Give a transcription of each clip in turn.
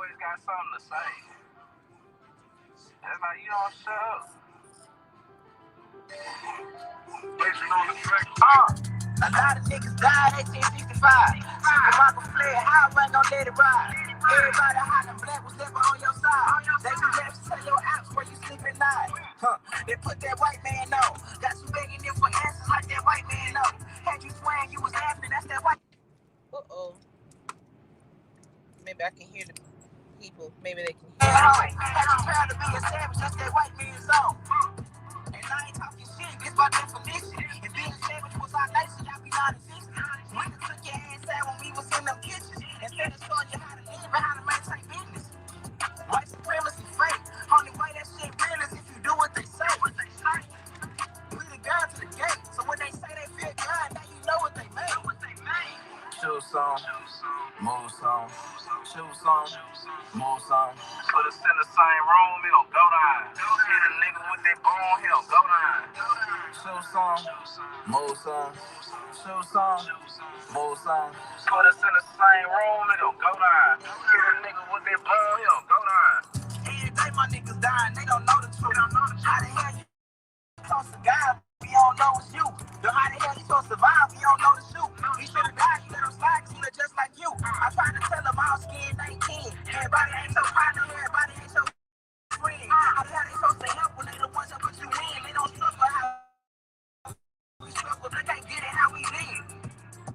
always got something to say. That's like you don't shut up. A lot of niggas died 1865. Super Michael fled, how I gon' let it ride? Everybody hollering black was never on your side. They can never tell your apps where you sleep at night. They put that white man on. Got you begging them for answers like that white man on. Had you swearing you was laughing, that's that white. Maybe I can hear the people. Maybe they can hear me. Had you proud to be a savage, that's that white man's on. And I ain't talking shit, it's by definition. And being a savage was our nation, y'all be non-existent. We done took your ass out when we was in them kitchens. Instead of showing you how to live and how to maintain business. White supremacy fake. Only way that shit real is if you do what they say. We the guard to the gate. So when they say they feel God, now you know what they made. Shoot some, move some, shoot some, move some. Put us in the same room, he gon' go down. Hit a nigga with that bone, he gon' go down. Shoot some, move some, shoot some, move some. Put us in the same room, he gon' go down. Hit a nigga with that bone, he gon' go down. Every day my niggas dying, they don't know the truth. How the hell you supposed to die? We don't know it's you. Yo, how the hell you supposed to survive? We don't know the shoot. He should have died, you let him slide, he look just like you. I tried to tell him all skin ain't kin. Everybody ain't your partner, everybody ain't your friend. How the hell they supposed to help when they the ones that put you in? They don't struggle how we struggle, they can't get it how we live.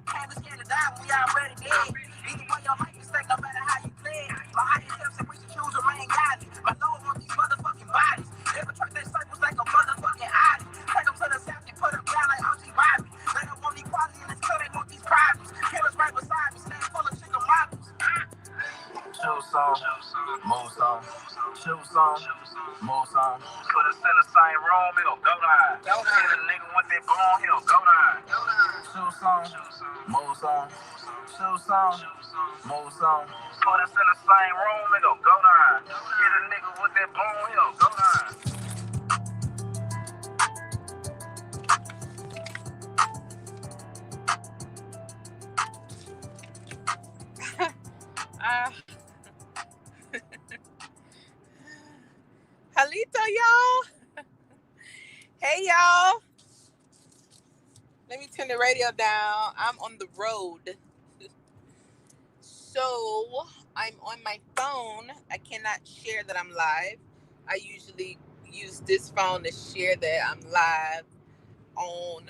Can't be scared to die when we already dead. Either way your life is sick, no matter how you play. My higher self said we should choose to remain godly. My Lord wants these motherfucking bodies. Never trust their circles like a motherfucking island. Take them to the south and put them down like OG Bobby. They don't want equality and until they want these problems. Killers right beside me, stand full of chicken models. Shoot some, move some, shoot some, move some. Put us in the same room, he gon' go down. Hit a nigga with that bone, he gon' go down. Shoot some, move some, shoot some, move some. Put us in the same room, he gon' go down. Hit a nigga with that bone, he gon' go down. Halito, y'all. Hey, y'all. Let me turn the radio down. I'm on the road. So, I'm on my phone. I cannot share that I'm live. I usually use this phone to share that I'm live on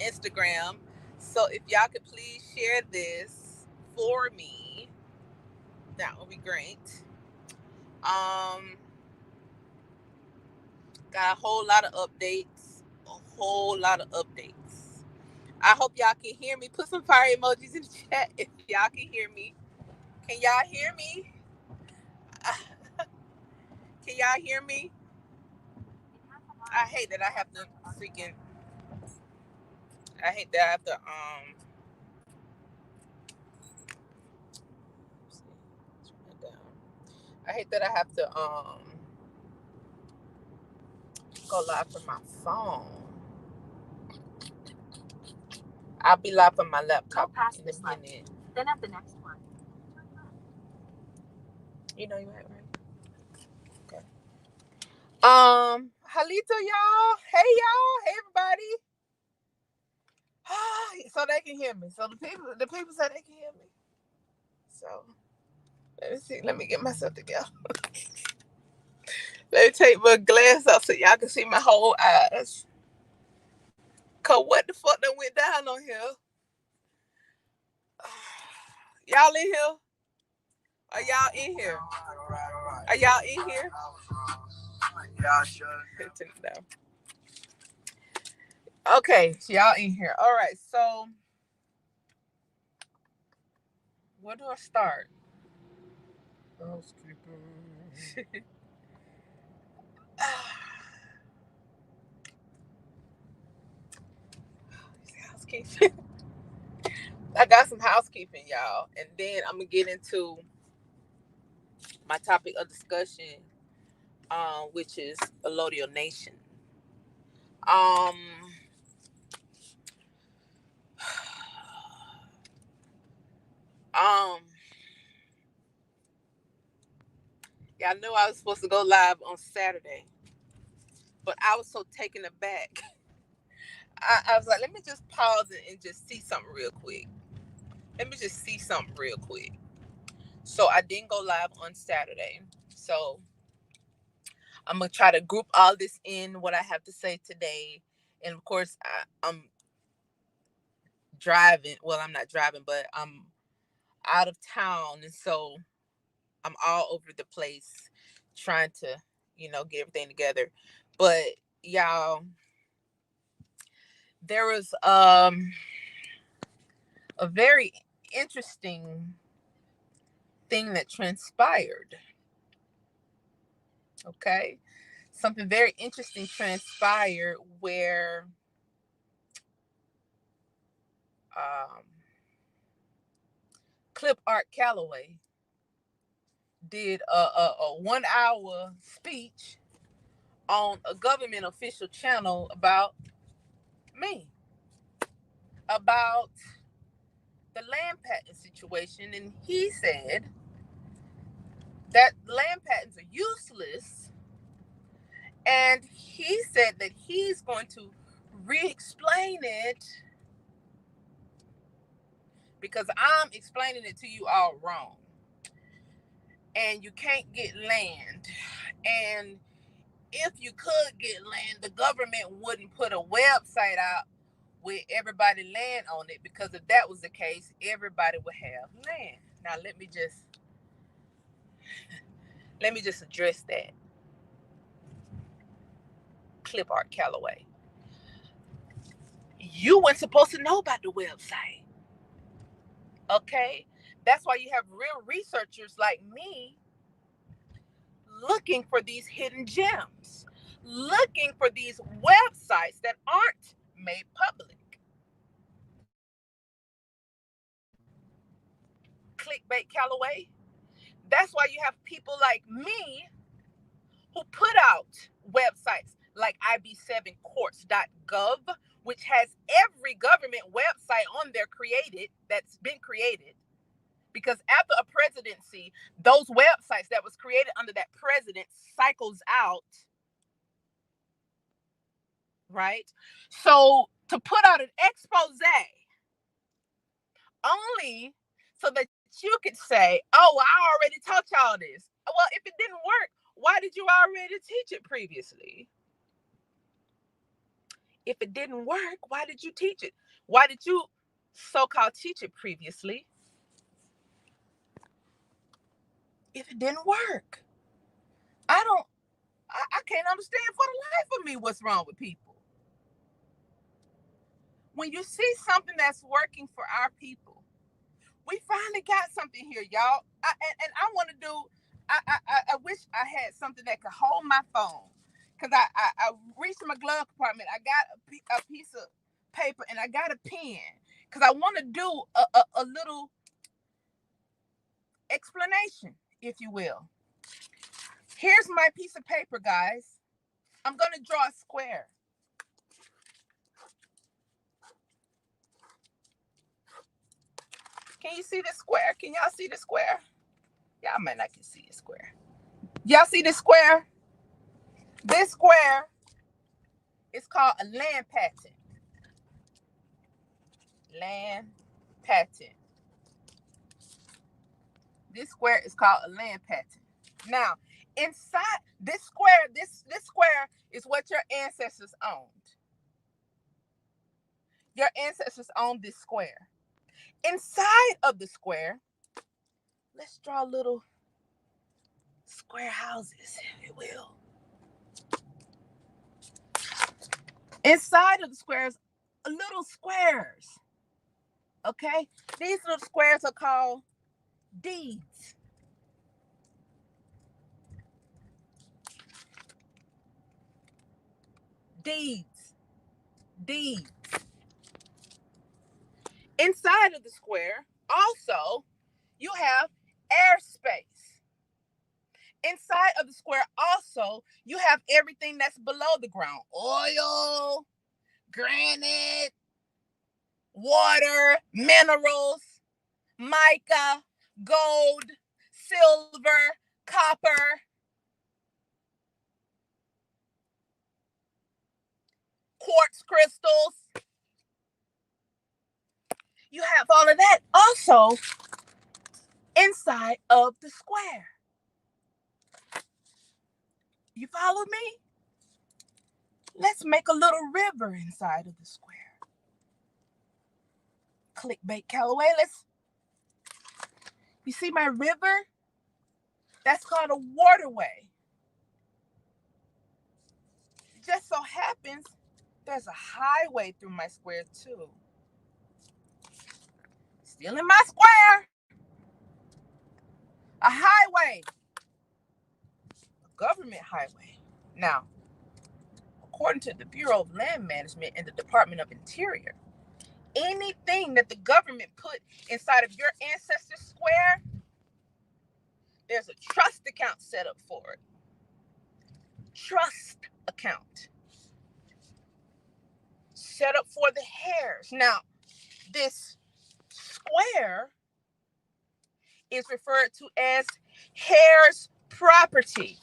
Instagram. So, if y'all could please share this for me, that would be great. Got a whole lot of updates. I hope y'all can hear me. Put some fire emojis in the chat if y'all can hear me. Can y'all hear me? Can y'all hear me? I hate that I have to I hate that I have to I hate that I have to go live from my phone. I'll be live from my laptop in a minute. Then at the next one. You know you ain't right. Okay. Halito, y'all. Hey, y'all. Hey, everybody. So they can hear me. So the people say they can hear me. So let me see. Let me get myself together. Let me take my glass off so y'all can see my whole eyes. Cause what the fuck done went down on here? Y'all in here? Are y'all in here? Are y'all in here? Yeah, sure. Turn it down. Okay, so y'all in here. All right, so where do I start? Housekeeping. I got some housekeeping, y'all, and then I'm gonna get into my topic of discussion, which is Allodial Nation. Y'all knew I was supposed to go live on Saturday, but I was so taken aback. I was like, let me just pause it and just see something real quick. So I didn't go live on Saturday. So I'm going to try to group all this in what I have to say today. And of course, I'm driving. Well, I'm not driving, but I'm out of town. And so I'm all over the place trying to, get everything together. But y'all, there was a very interesting thing that transpired. Okay. Something very interesting transpired where Clip Art Calloway did a 1 hour speech on a government official channel about me, about the land patent situation. And he said that land patents are useless. And he said that he's going to re-explain it because I'm explaining it to you all wrong. And you can't get land. And if you could get land, the government wouldn't put a website out with everybody land on it, because if that was the case, everybody would have land. Now let me just address that. Clip Art Calloway, you weren't supposed to know about the website. Okay? That's why you have real researchers like me looking for these hidden gems, looking for these websites that aren't made public. Clickbait Calloway. That's why you have people like me who put out websites like ib7courts.gov, which has every government website on there that's been created. Because after a presidency, those websites that was created under that president cycles out, right? So to put out an expose only so that you could say, oh, I already taught y'all this. Well, if it didn't work, why did you already teach it previously? If it didn't work, why did you teach it? Why did you so-called teach it previously if it didn't work? I can't understand for the life of me what's wrong with people. When you see something that's working for our people, we finally got something here, y'all. I want to do, I wish I had something that could hold my phone. Because I reached my glove compartment. I got a piece of paper and I got a pen. Because I want to do a little explanation, if you will. Here's my piece of paper, guys. I'm going to draw a square. Can you see this square? Can y'all see the square? Y'all might not can see the square. Y'all see the square? This square is called a land patent. Land patent. This square is called a land patent. Now, inside this square, this square is what your ancestors owned. Your ancestors owned this square. Inside of the square, let's draw little square houses, if you will. Inside of the squares, little squares. Okay? These little squares are called deeds. Deeds. Deeds. Inside of the square, also, you have airspace. Inside of the square, also, you have everything that's below the ground. Oil, granite, water, minerals, mica, gold, silver, copper, quartz crystals. You have all of that also inside of the square. You follow me? Let's make a little river inside of the square. Clickbait Calloway. You see my river? That's called a waterway. It just so happens there's a highway through my square too. Still in my square. A highway. A government highway. Now, according to the Bureau of Land Management and the Department of Interior, anything that the government put inside of your ancestor's square, there's a trust account set up for it. Trust account. Set up for the heirs. Now, this square is referred to as heirs property.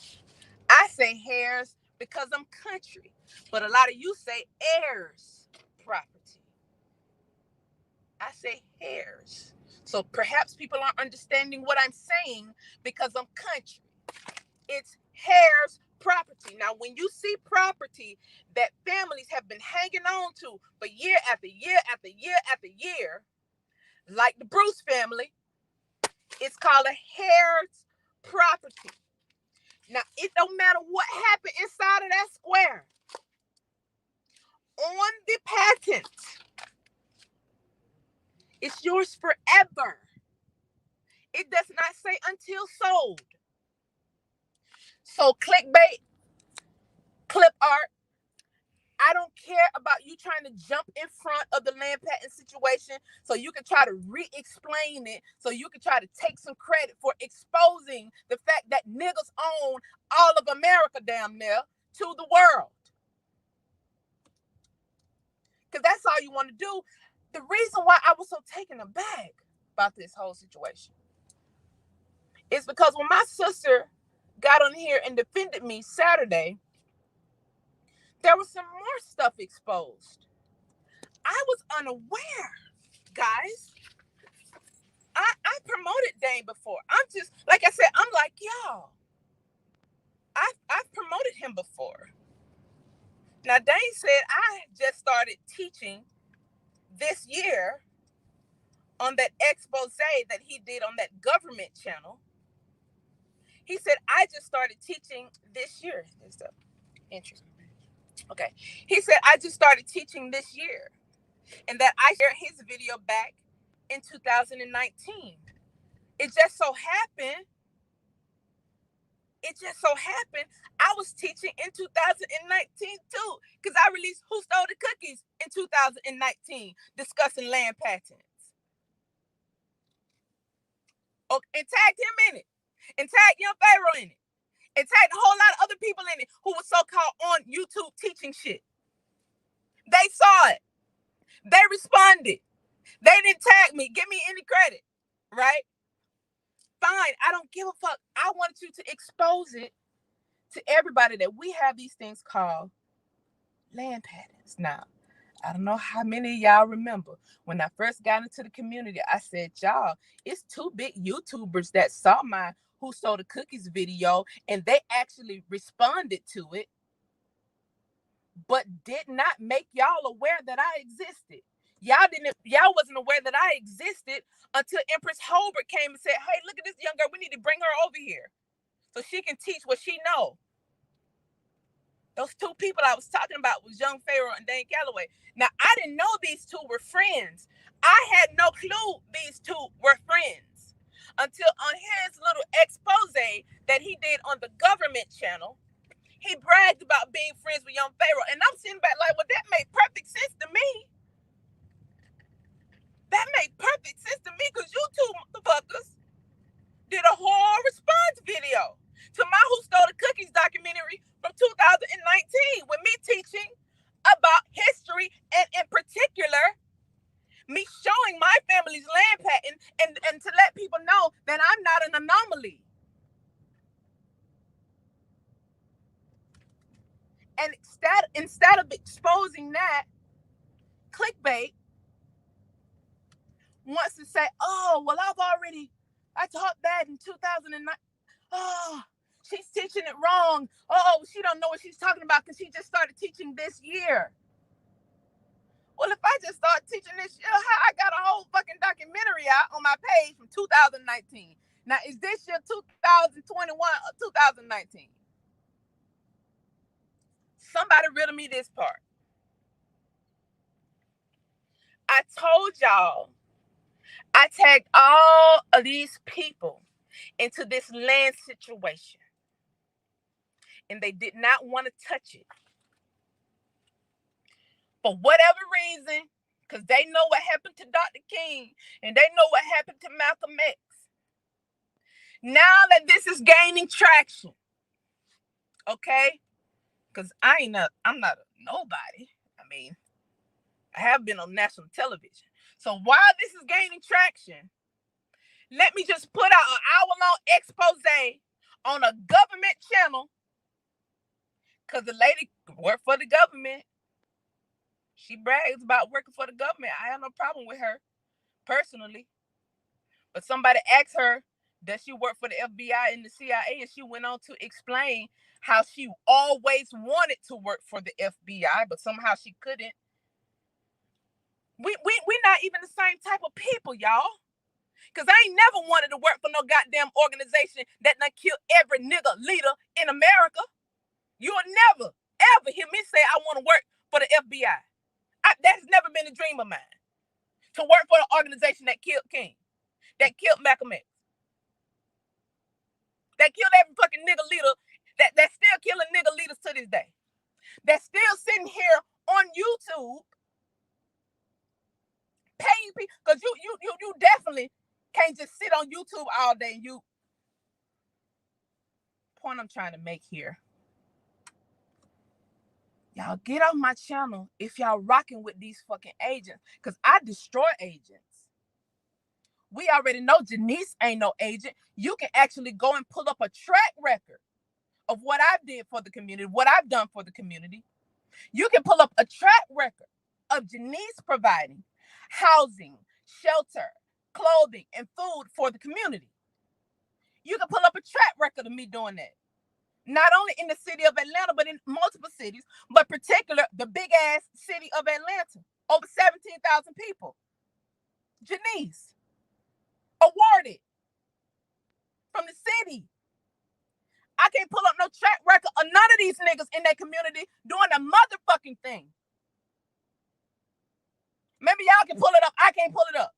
I say heirs because I'm country, but a lot of you say heirs property. I say heirs. So perhaps people aren't understanding what I'm saying because I'm country. It's heirs property. Now, when you see property that families have been hanging on to for year after year after year after year, like the Bruce family, it's called a heirs property. Now, it don't matter what happened inside of that square. On the patent, it's yours forever. It does not say until sold. So clickbait, clip art, I don't care about you trying to jump in front of the land patent situation so you can try to re-explain it, so you can try to take some credit for exposing the fact that niggas own all of America down there to the world. Because that's all you want to do. The reason why I was so taken aback about this whole situation is because when my sister got on here and defended me Saturday, there was some more stuff exposed. I was unaware, guys. I promoted Dane before. I'm just, like I said, I'm like, y'all. I've promoted him before. Now, Dane said I just started teaching this year on that expose that he did on that government channel. He said, I just started teaching this year. It's interesting. Okay. He said, I just started teaching this year. And that I shared his video back in 2019. It just so happened, I was teaching in 2019 too. Because I released Who Stole the Cookies in 2019, discussing land patents. Oh, and tagged him in it. And tagged Young Pharaoh in it. And tagged a whole lot of other people in it who were so-called on YouTube teaching shit. They saw it. They responded. They didn't tag me. Give me any credit. Right? Fine. I don't give a fuck. I wanted you to expose it to everybody that we have these things called land patents. Now, I don't know how many of y'all remember when I first got into the community, I said, y'all, it's two big YouTubers that saw my Who Stole the Cookies video and they actually responded to it, but did not make y'all aware that I existed. Y'all wasn't aware that I existed until Empress Holbert came and said, hey, look at this young girl. We need to bring her over here so she can teach what she knows. Those two people I was talking about was Young Pharaoh and Dane Calloway. Now, I didn't know these two were friends. I had no clue these two were friends until on his little expose that he did on the government channel, he bragged about being friends with Young Pharaoh. And I'm sitting back like, well, that made perfect sense to me. That made perfect sense to me because you two motherfuckers did a whole response video to my Who Stole the Cookies documentary from 2019 with me teaching about history and in particular me showing my family's land patent and to let people know that I'm not an anomaly. And instead of exposing that, clickbait wants to say, oh, well, I taught that in 2009. Oh, she's teaching it wrong. Oh, she don't know what she's talking about because she just started teaching this year. Well, if I just start teaching this year, I got a whole fucking documentary out on my page from 2019. Now, is this year 2021 or 2019? Somebody riddle me this part. I told y'all I tagged all of these people into this land situation, and they did not want to touch it. For whatever reason, because they know what happened to Dr. King, and they know what happened to Malcolm X. Now that this is gaining traction, okay? Because I'm not a nobody. I mean, I have been on national television. So while this is gaining traction, let me just put out an hour-long expose on a government channel, because the lady worked for the government. She brags about working for the government. I have no problem with her personally. But somebody asked her, does she work for the FBI and the CIA? And she went on to explain how she always wanted to work for the FBI, but somehow she couldn't. We're not even the same type of people, y'all. Because I ain't never wanted to work for no goddamn organization that done kill every nigga leader in America. You'll never, ever hear me say I want to work for the FBI. That's never been a dream of mine. To work for an organization that killed King, that killed Malcolm X, that killed every fucking nigga leader, that's still killing nigga leaders to this day. That's still sitting here on YouTube paying people, because you definitely can't just sit on YouTube all day. Point I'm trying to make here, y'all get off my channel if y'all rocking with these fucking agents, because I destroy agents. We already know Janice ain't no agent. You can actually go and pull up a track record of what I did for the community, what I've done for the community. You can pull up a track record of Janice providing housing, shelter, clothing, and food for the community. You can pull up a track record of me doing that. Not only in the city of Atlanta, but in multiple cities, but particular the big ass city of Atlanta. Over 17,000 people. Janice, awarded from the city. I can't pull up no track record of none of these niggas in that community doing a motherfucking thing. Maybe y'all can pull it up. I can't pull it up.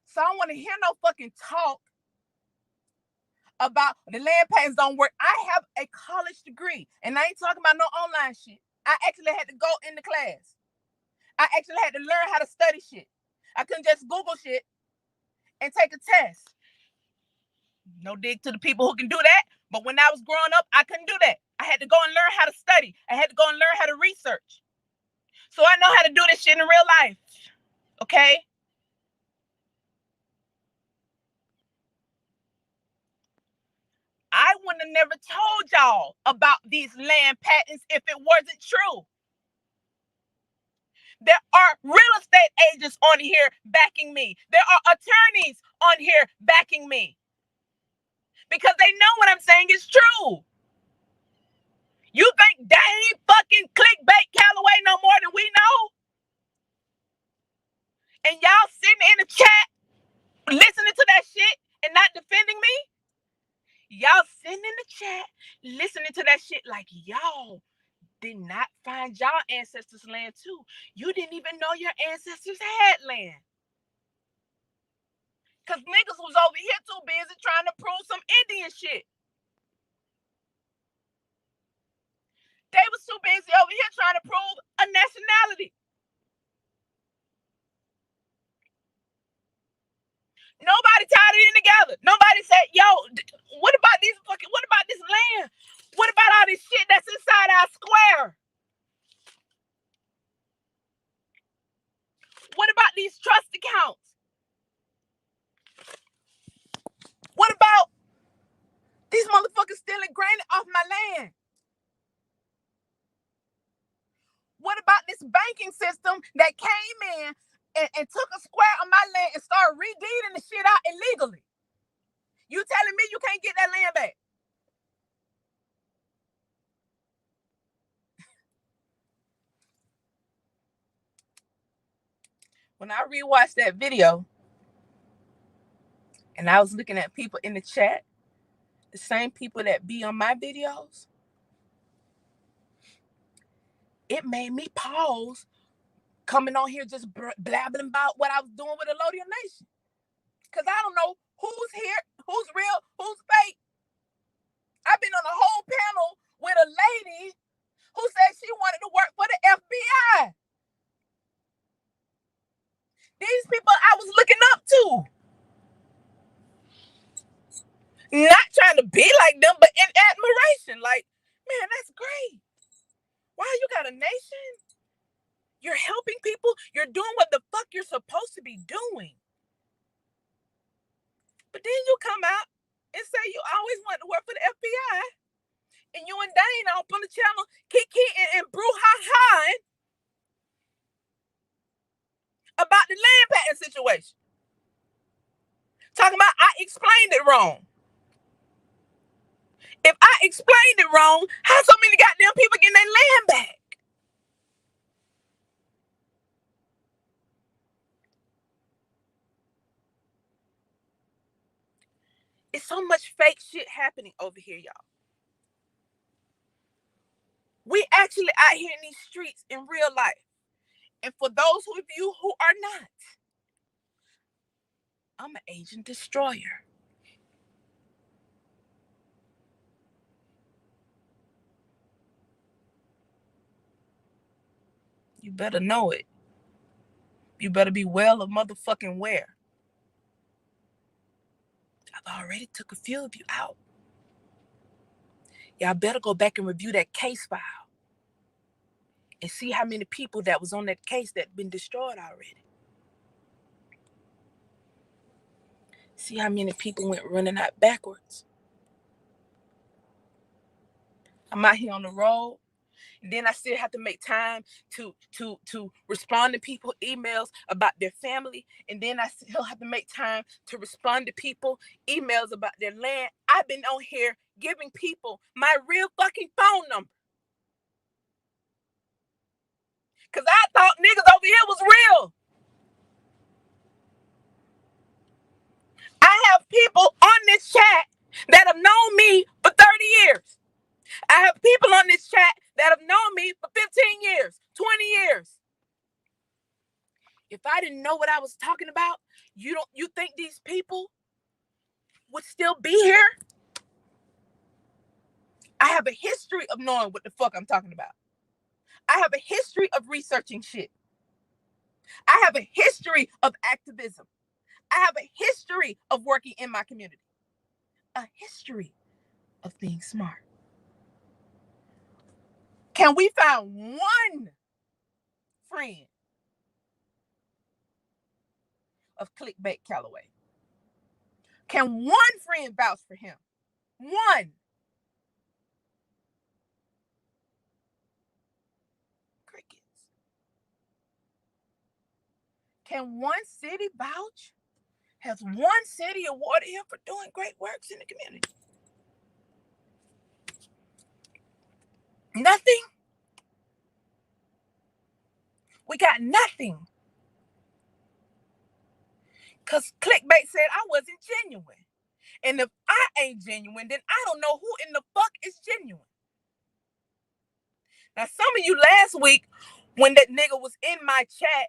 So I don't want to hear no fucking talk about the land patents don't work. I have a college degree, and I ain't talking about no online shit. I actually had to go into class. I actually had to learn how to study shit. I couldn't just Google shit and take a test. No dig to the people who can do that, but when I was growing up, I couldn't do that. I had to go and learn how to study. I had to go and learn how to research. So I know how to do this shit in real life. Okay? I wouldn't have never told y'all about these land patents if it wasn't true. There are real estate agents on here backing me. There are attorneys on here backing me. Because they know what I'm saying is true. You think Dane fucking clickbait Calloway no more than we know? And y'all sitting in the chat listening to that shit and not defending me? Y'all sitting in the chat listening to that shit like y'all did not find y'all ancestors' land too. You didn't even know your ancestors had land. Because niggas was over here too busy trying to prove some Indian shit. They was too busy over here trying to prove a nationality. Nobody tied it in together. Nobody said, yo, what about this land? What about all this shit that's inside our square? What about these trust accounts? What about off my land? What about this banking system that came in and took a square of my land and started redeeding the shit out illegally? You telling me you can't get that land back? When I rewatched that video and I was looking at people in the chat, the same people that be on my videos, it made me pause coming on here just blabbing about what I was doing with the Lodian Nation. Because I don't know who's here, who's real, who's fake. I've been on a whole panel with a lady who said she wanted to work for the FBI. These people I was looking up to. Not trying to be like them, but in admiration. Like, man, that's great. Wow, you got a nation? You're helping people? You're doing what the fuck you're supposed to be doing. But then you come out and say you always wanted to work for the FBI. And you and Dane up on the channel, Kiki and Bruhaha about the land patent situation. Talking about I explained it wrong. If I explained it wrong, how so many goddamn people getting their land back? It's so much fake shit happening over here, y'all. We actually out here in these streets in real life. And for those of you who are not, I'm an agent destroyer. You better know it. You better be well of motherfucking aware. I've already took a few of you out. Y'all better go back and review that case file and see how many people that was on that case that been destroyed already. See how many people went running out backwards. I'm out here on the road. And then I still have to make time to respond to people emails about their family. And then I still have to make time to respond to people emails about their land. I've been on here giving people my real fucking phone number. Because I thought niggas over here was real. I have people on this chat that have known me for 30 years. I have people on this chat that have known me for 15 years, 20 years. If I didn't know what I was talking about, you think these people would still be here? I have a history of knowing what the fuck I'm talking about. I have a history of researching shit. I have a history of activism. I have a history of working in my community. A history of being smart. Can we find one friend of Clickbait Calloway? Can one friend vouch for him? One. Crickets. Can one city vouch? Has one city awarded him for doing great works in the community? Nothing. We got nothing. Because Clickbait said I wasn't genuine. And if I ain't genuine, then I don't know who in the fuck is genuine. Now, some of you last week, when that nigga was in my chat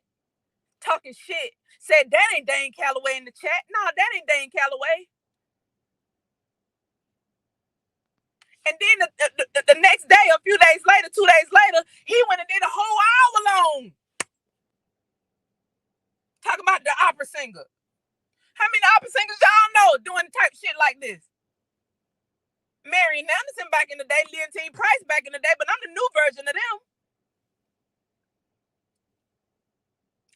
talking shit, said that ain't Dane Calloway in the chat. No, that ain't Dane Calloway. And then the next day, a few days later, 2 days later, he went and did a whole hour long talking about the opera singer. How many opera singers y'all know doing type shit like this? Marian Anderson back in the day, Leontine Price back in the day, but I'm the new version of them.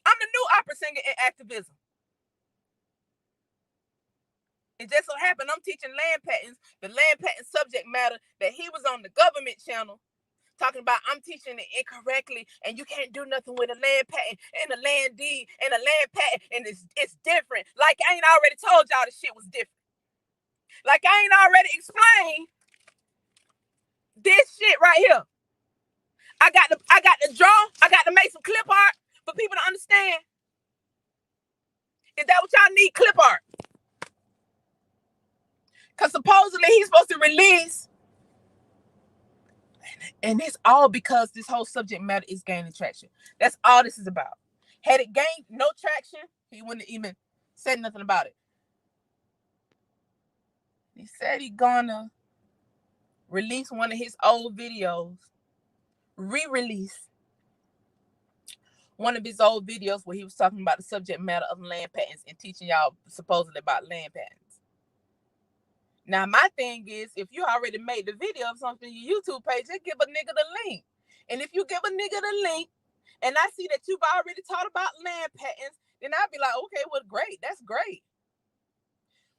I'm the new opera singer in activism. It just so happened I'm teaching land patents, the land patent subject matter that he was on the government channel talking about. I'm teaching it incorrectly, and you can't do nothing with a land patent and a land deed and a land patent, and it's different. Like I ain't already told y'all the shit was different. Like I ain't already explained this shit right here. I got to draw. I got to make some clip art for people to understand. Is that what y'all need? Clip art. Because supposedly he's supposed to release. And it's all because this whole subject matter is gaining traction. That's all this is about. Had it gained no traction, he wouldn't even said nothing about it. He said he's gonna release one of his old videos, re-release one of his old videos where he was talking about the subject matter of land patents and teaching y'all supposedly about land patents. Now, my thing is, if you already made the video of something on your YouTube page, just give a nigga the link. And if you give a nigga the link, and I see that you've already taught about land patents, then I'd be like, okay, well, great. That's great.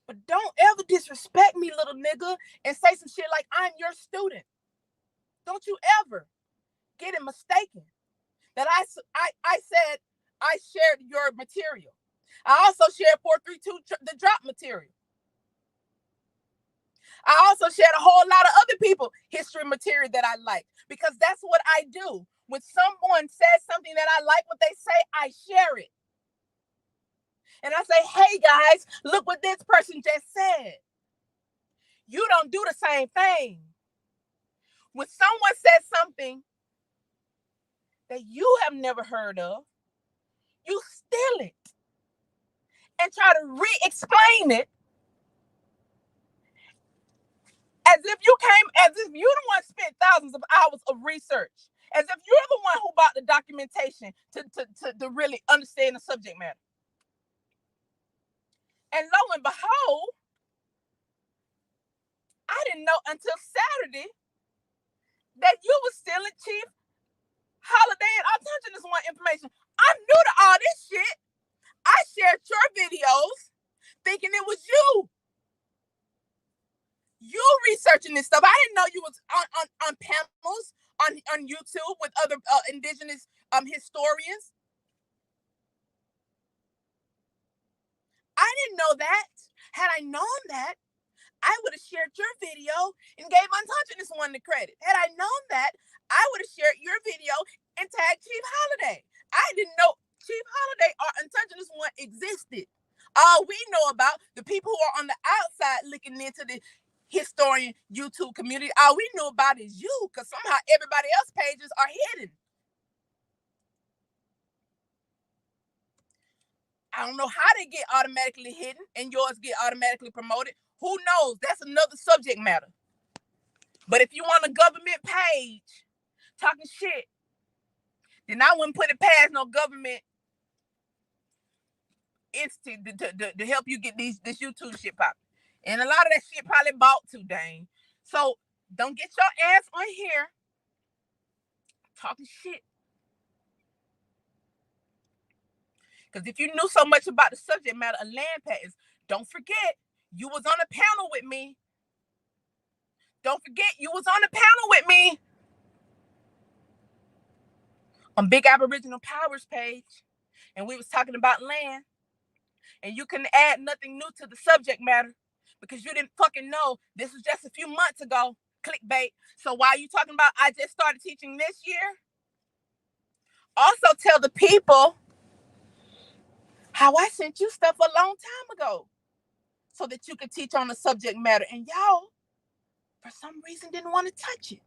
But don't ever disrespect me, little nigga, and say some shit like I'm your student. Don't you ever get it mistaken that I said I shared your material. I also shared 432 the drop material. I also shared a whole lot of other people history material that I like, because that's what I do. When someone says something that I like what they say, I share it. And I say, hey guys, look what this person just said. You don't do the same thing. When someone says something that you have never heard of, you steal it and try to re-explain it as if you're the one spent thousands of hours of research, as if you're the one who bought the documentation to really understand the subject matter. And lo and behold, I didn't know until Saturday that you were stealing Chief Holiday and Autogenous One information. I'm new to all this shit. I shared your videos thinking it was you. You researching this stuff. I didn't know you was on panels on YouTube with other indigenous historians. I didn't know that. Had I known that, I would have shared your video and gave Untouchables One the credit. Had I known that, I would have shared your video and tagged Chief Holiday. I didn't know Chief Holiday or Untouchables One existed. All we know about, the people who are on the outside looking into the historian YouTube community, all we know about is you, because somehow everybody else's pages are hidden. I don't know how they get automatically hidden and yours get automatically promoted. Who knows? That's another subject matter. But if you on a government page talking shit, then I wouldn't put it past no government entity to help you get this YouTube shit popping. And a lot of that shit probably bought too, Dane. So don't get your ass on here talking shit. Because if you knew so much about the subject matter of land patents, don't forget, you was on a panel with me. Don't forget, you was on a panel with me on Big Aboriginal Powers page. And we was talking about land. And you couldn't add nothing new to the subject matter because you didn't fucking know. This was just a few months ago. Clickbait. So while you talking about I just started teaching this year, also tell the people how I sent you stuff a long time ago so that you could teach on the subject matter. And y'all, for some reason, didn't want to touch it.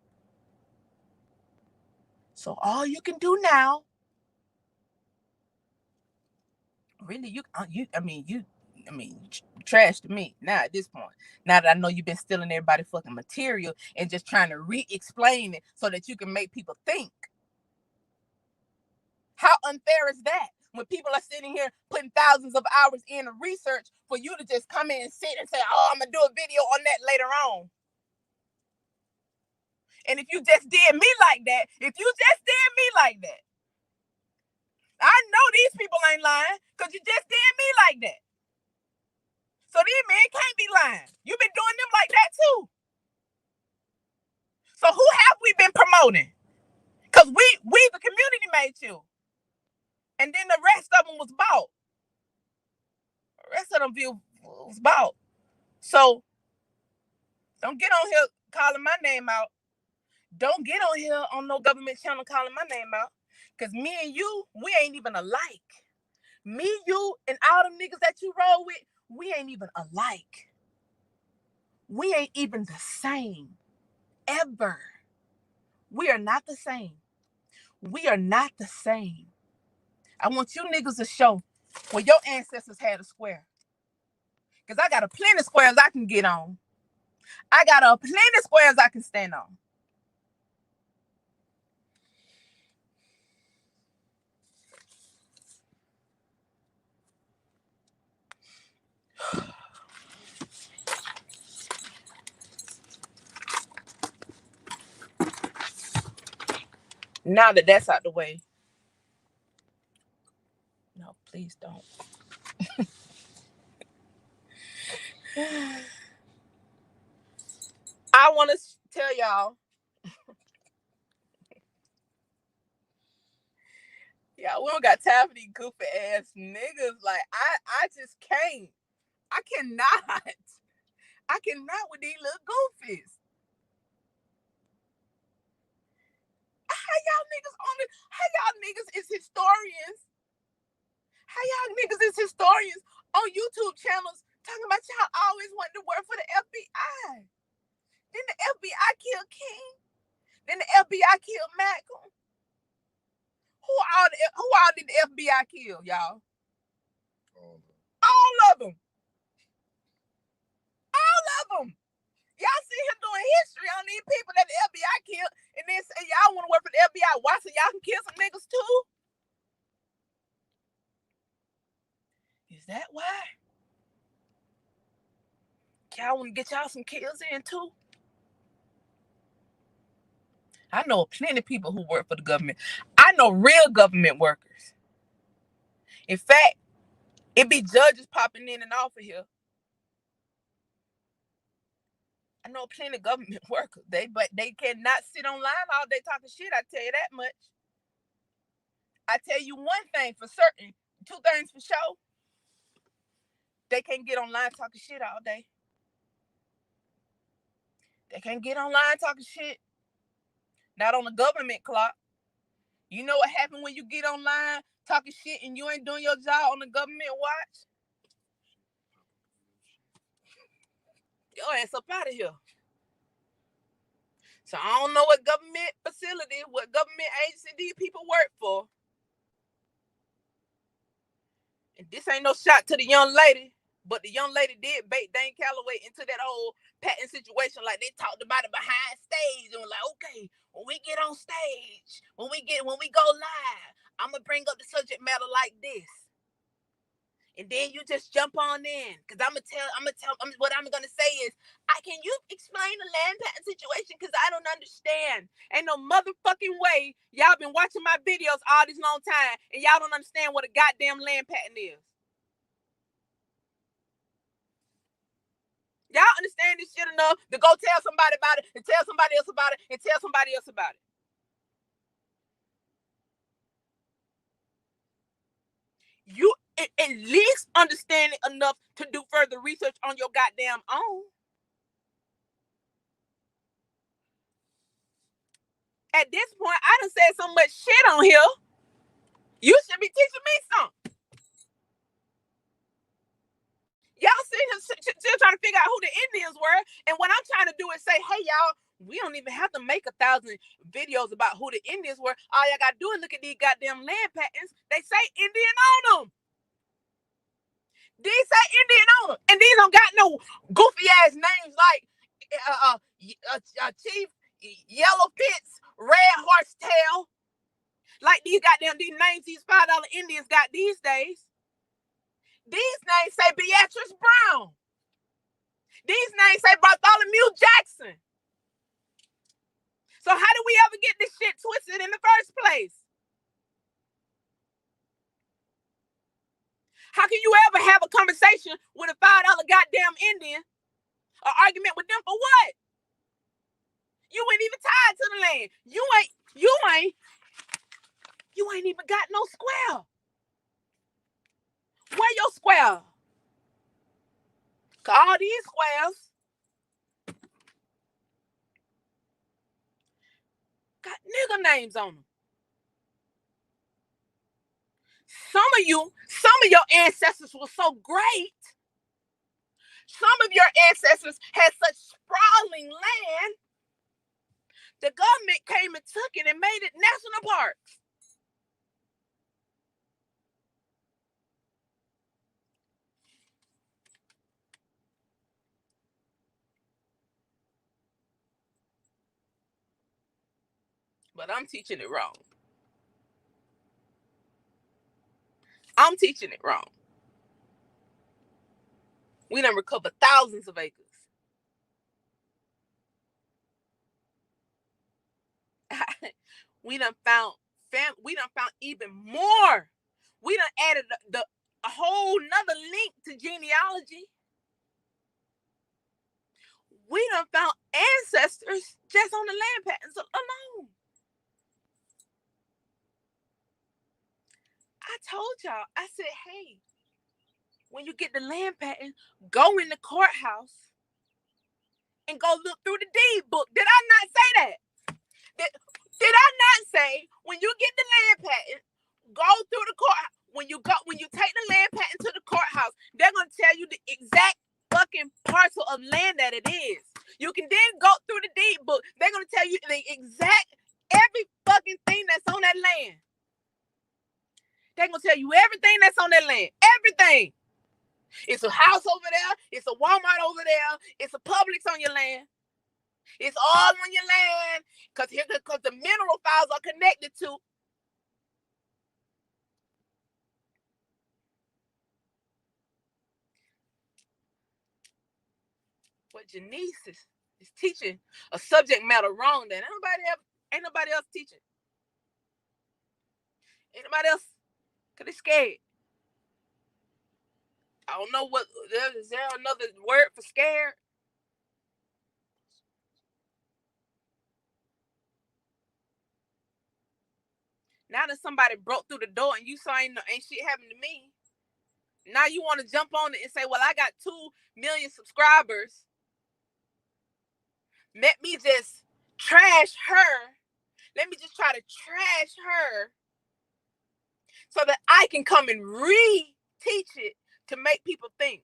So all you can do now, really, trash to me now at this point. Now that I know you've been stealing everybody's fucking material and just trying to re-explain it so that you can make people think. How unfair is that? When people are sitting here putting thousands of hours in of research for you to just come in and sit and say, oh, I'm going to do a video on that later on. And if you just did me like that, I know these people ain't lying because you just did me like that. So these men can't be line. You've been doing them like that too. So who have we been promoting? Because we the community made you. And then the rest of them was bought. The rest of them views was bought. So don't get on here calling my name out. Don't get on here on no government channel calling my name out. Because me and you, we ain't even alike. Me, you, and all them niggas that you roll with, we ain't even alike. We ain't even the same. Ever. We are not the same. We are not the same. I want you niggas to show where your ancestors had a square. Because I got a plenty of squares I can get on. I got a plenty of squares I can stand on. Now that that's out the way. No, please don't. I want to tell y'all. Yeah, we don't got time for these goofy ass niggas. Like, I just can't. I cannot. I cannot with these little goofies. How y'all niggas is historians? How y'all niggas is historians on YouTube channels talking about y'all always wanting to work for the FBI? Then the FBI killed King. Then the FBI killed Malcolm. Who all did the FBI kill, y'all? All of them. All of them. Y'all see him doing history on these people that the FBI killed, and then say y'all want to work for the FBI. Why? So y'all can kill some niggas too? Is that why? Y'all want to get y'all some kills in too? I know plenty of people who work for the government. I know real government workers. In fact, it be judges popping in and off of here. I know plenty of government workers. But they cannot sit online all day talking shit. I tell you that much. I tell you one thing for certain. Two things for sure. They can't get online talking shit all day. They can't get online talking shit. Not on the government clock. You know what happened when you get online talking shit and you ain't doing your job on the government watch? Your ass up out of here. So I don't know what government facility, what government agency these people work for. And this ain't no shot to the young lady, but the young lady did bait Dane Calloway into that whole patent situation. Like, they talked about it behind stage and was like, okay, when we get on stage, when we go live, I'm gonna bring up the subject matter like this. And then you just jump on in. Because what I'm going to say is, can you explain the land patent situation? Because I don't understand. Ain't no motherfucking way y'all been watching my videos all this long time and y'all don't understand what a goddamn land patent is. Y'all understand this shit enough to go tell somebody about it and tell somebody else about it and tell somebody else about it. You at least understand it enough to do further research on your goddamn own. At this point, I done said so much shit on here. You should be teaching me something. Y'all sitting here still trying to figure out who the Indians were. And what I'm trying to do is say, hey, y'all, we don't even have to make 1,000 videos about who the Indians were. All y'all got to do is look at these goddamn land patents. They say Indian on them. These say Indian on them. And these don't got no goofy ass names like Chief Yellow Fits, Red Horsetail. Like these names these $5 Indians got these days. These names say Beatrice Brown. These names say Bartholomew Jackson. So how did we ever get this shit twisted in the first place? How can you ever have a conversation with a $5 goddamn Indian An argument with them for what? You ain't even tied to the land. You ain't even got no square. Where your square? Cause all these squares got nigga names on them. Some of your ancestors were so great. Some of your ancestors had such sprawling land. The government came and took it and made it national parks. But I'm teaching it wrong. I'm teaching it wrong. We done recovered thousands of acres. we done found even more. We done added a whole nother link to genealogy. We done found ancestors just on the land patterns alone. I told y'all, I said, hey, when you get the land patent, go in the courthouse and go look through the deed book. Did I not say that? Did I not say when you get the land patent, go through the courthouse? When you take the land patent to the courthouse, they're gonna tell you the exact fucking parcel of land that it is. You can then go through the deed book. They're gonna tell you the exact every fucking thing that's on that land. They're gonna tell you everything that's on that land. Everything. It's a house over there. It's a Walmart over there. It's a Publix on your land. It's all on your land because the mineral files are connected to. What Janice is teaching a subject matter wrong that ain't nobody else teaching. Ain't nobody else because they're scared. I don't know is there another word for scared? Now that somebody broke through the door and you saw ain't shit happened to me, now you want to jump on it and say, well, I got 2 million subscribers. Let me just trash her. Let me just try to trash her so that I can come and re-teach it to make people think.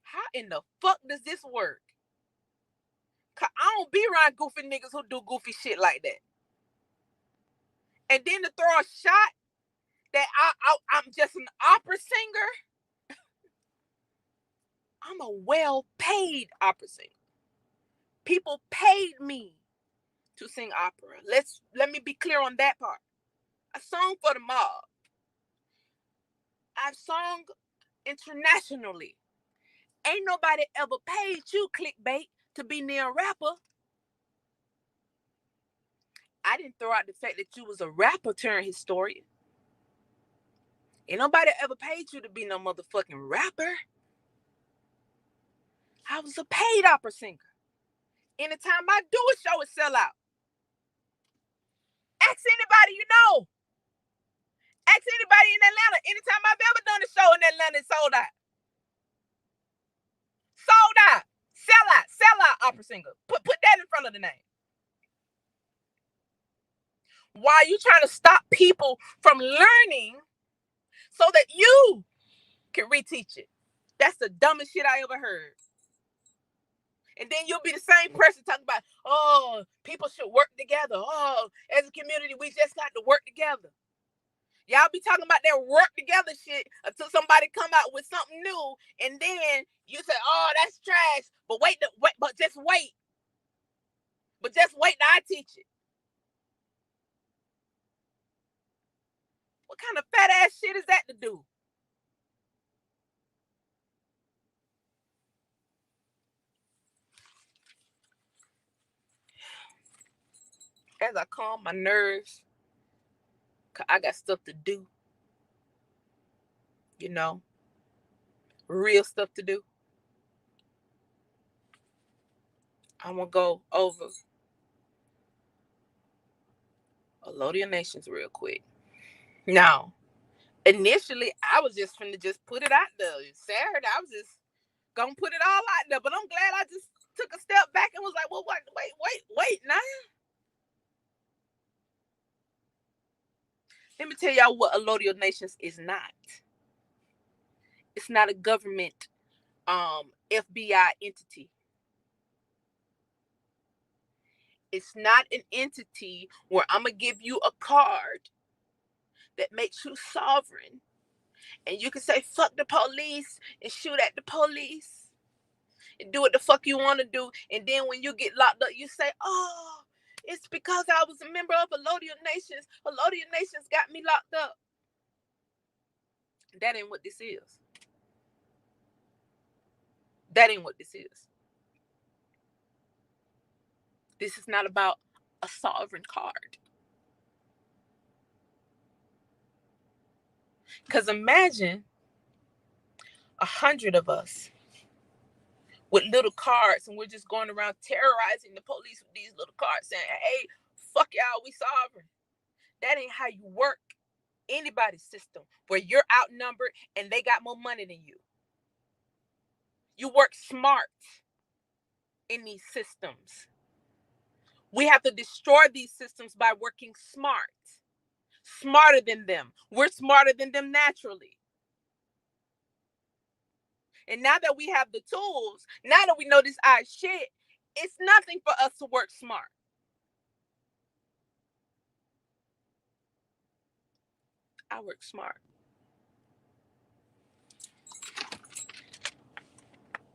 How in the fuck does this work? Cause I don't be around goofy niggas who do goofy shit like that. And then to throw a shot that I'm just an opera singer. I'm a well-paid opera singer. People paid me to sing opera. Let me be clear on that part. I sung for the mob. I've sung internationally. Ain't nobody ever paid you, clickbait, to be near a rapper. I didn't throw out the fact that you was a rapper turned historian. Ain't nobody ever paid you to be no motherfucking rapper. I was a paid opera singer. Anytime I do a show, it sell out. Ask anybody you know. Ask anybody in Atlanta. Anytime I've ever done a show in Atlanta, it sold out. Sold out. Sell out opera singer. Put that in front of the name. Why are you trying to stop people from learning so that you can reteach it? That's the dumbest shit I ever heard. And then you'll be the same person talking about, oh, people should work together. Oh, as a community, we just got to work together. Y'all be talking about that work together shit until somebody come out with something new, and then you say, oh, that's trash. But just wait. But just wait till I teach it. What kind of fat ass shit is that to do? As I calm my nerves, cause I got stuff to do, real stuff to do, I'm going to go over Allodial Nations real quick. Now, initially, I was just finna just put it out there. Saturday, I was just gonna put it all out there. But I'm glad I just took a step back and was like, well, what? Wait, now. Let me tell y'all what Allodial Nations is not. It's not a government FBI entity. It's not an entity where I'm gonna give you a card that makes you sovereign and you can say fuck the police and shoot at the police and do what the fuck you want to do, and then when you get locked up you say, oh, it's because I was a member of Allodial Nations. Allodial Nations got me locked up. That ain't what this is. That ain't what this is. This is not about a sovereign card. Because imagine 100 of us with little cards and we're just going around terrorizing the police with these little cards saying, hey, fuck y'all, we sovereign. That ain't how you work anybody's system where you're outnumbered and they got more money than you. You work smart in these systems. We have to destroy these systems by working smart. Smarter than them. We're smarter than them naturally. And now that we have the tools, now that we know this shit, it's nothing for us to work smart. I work smart.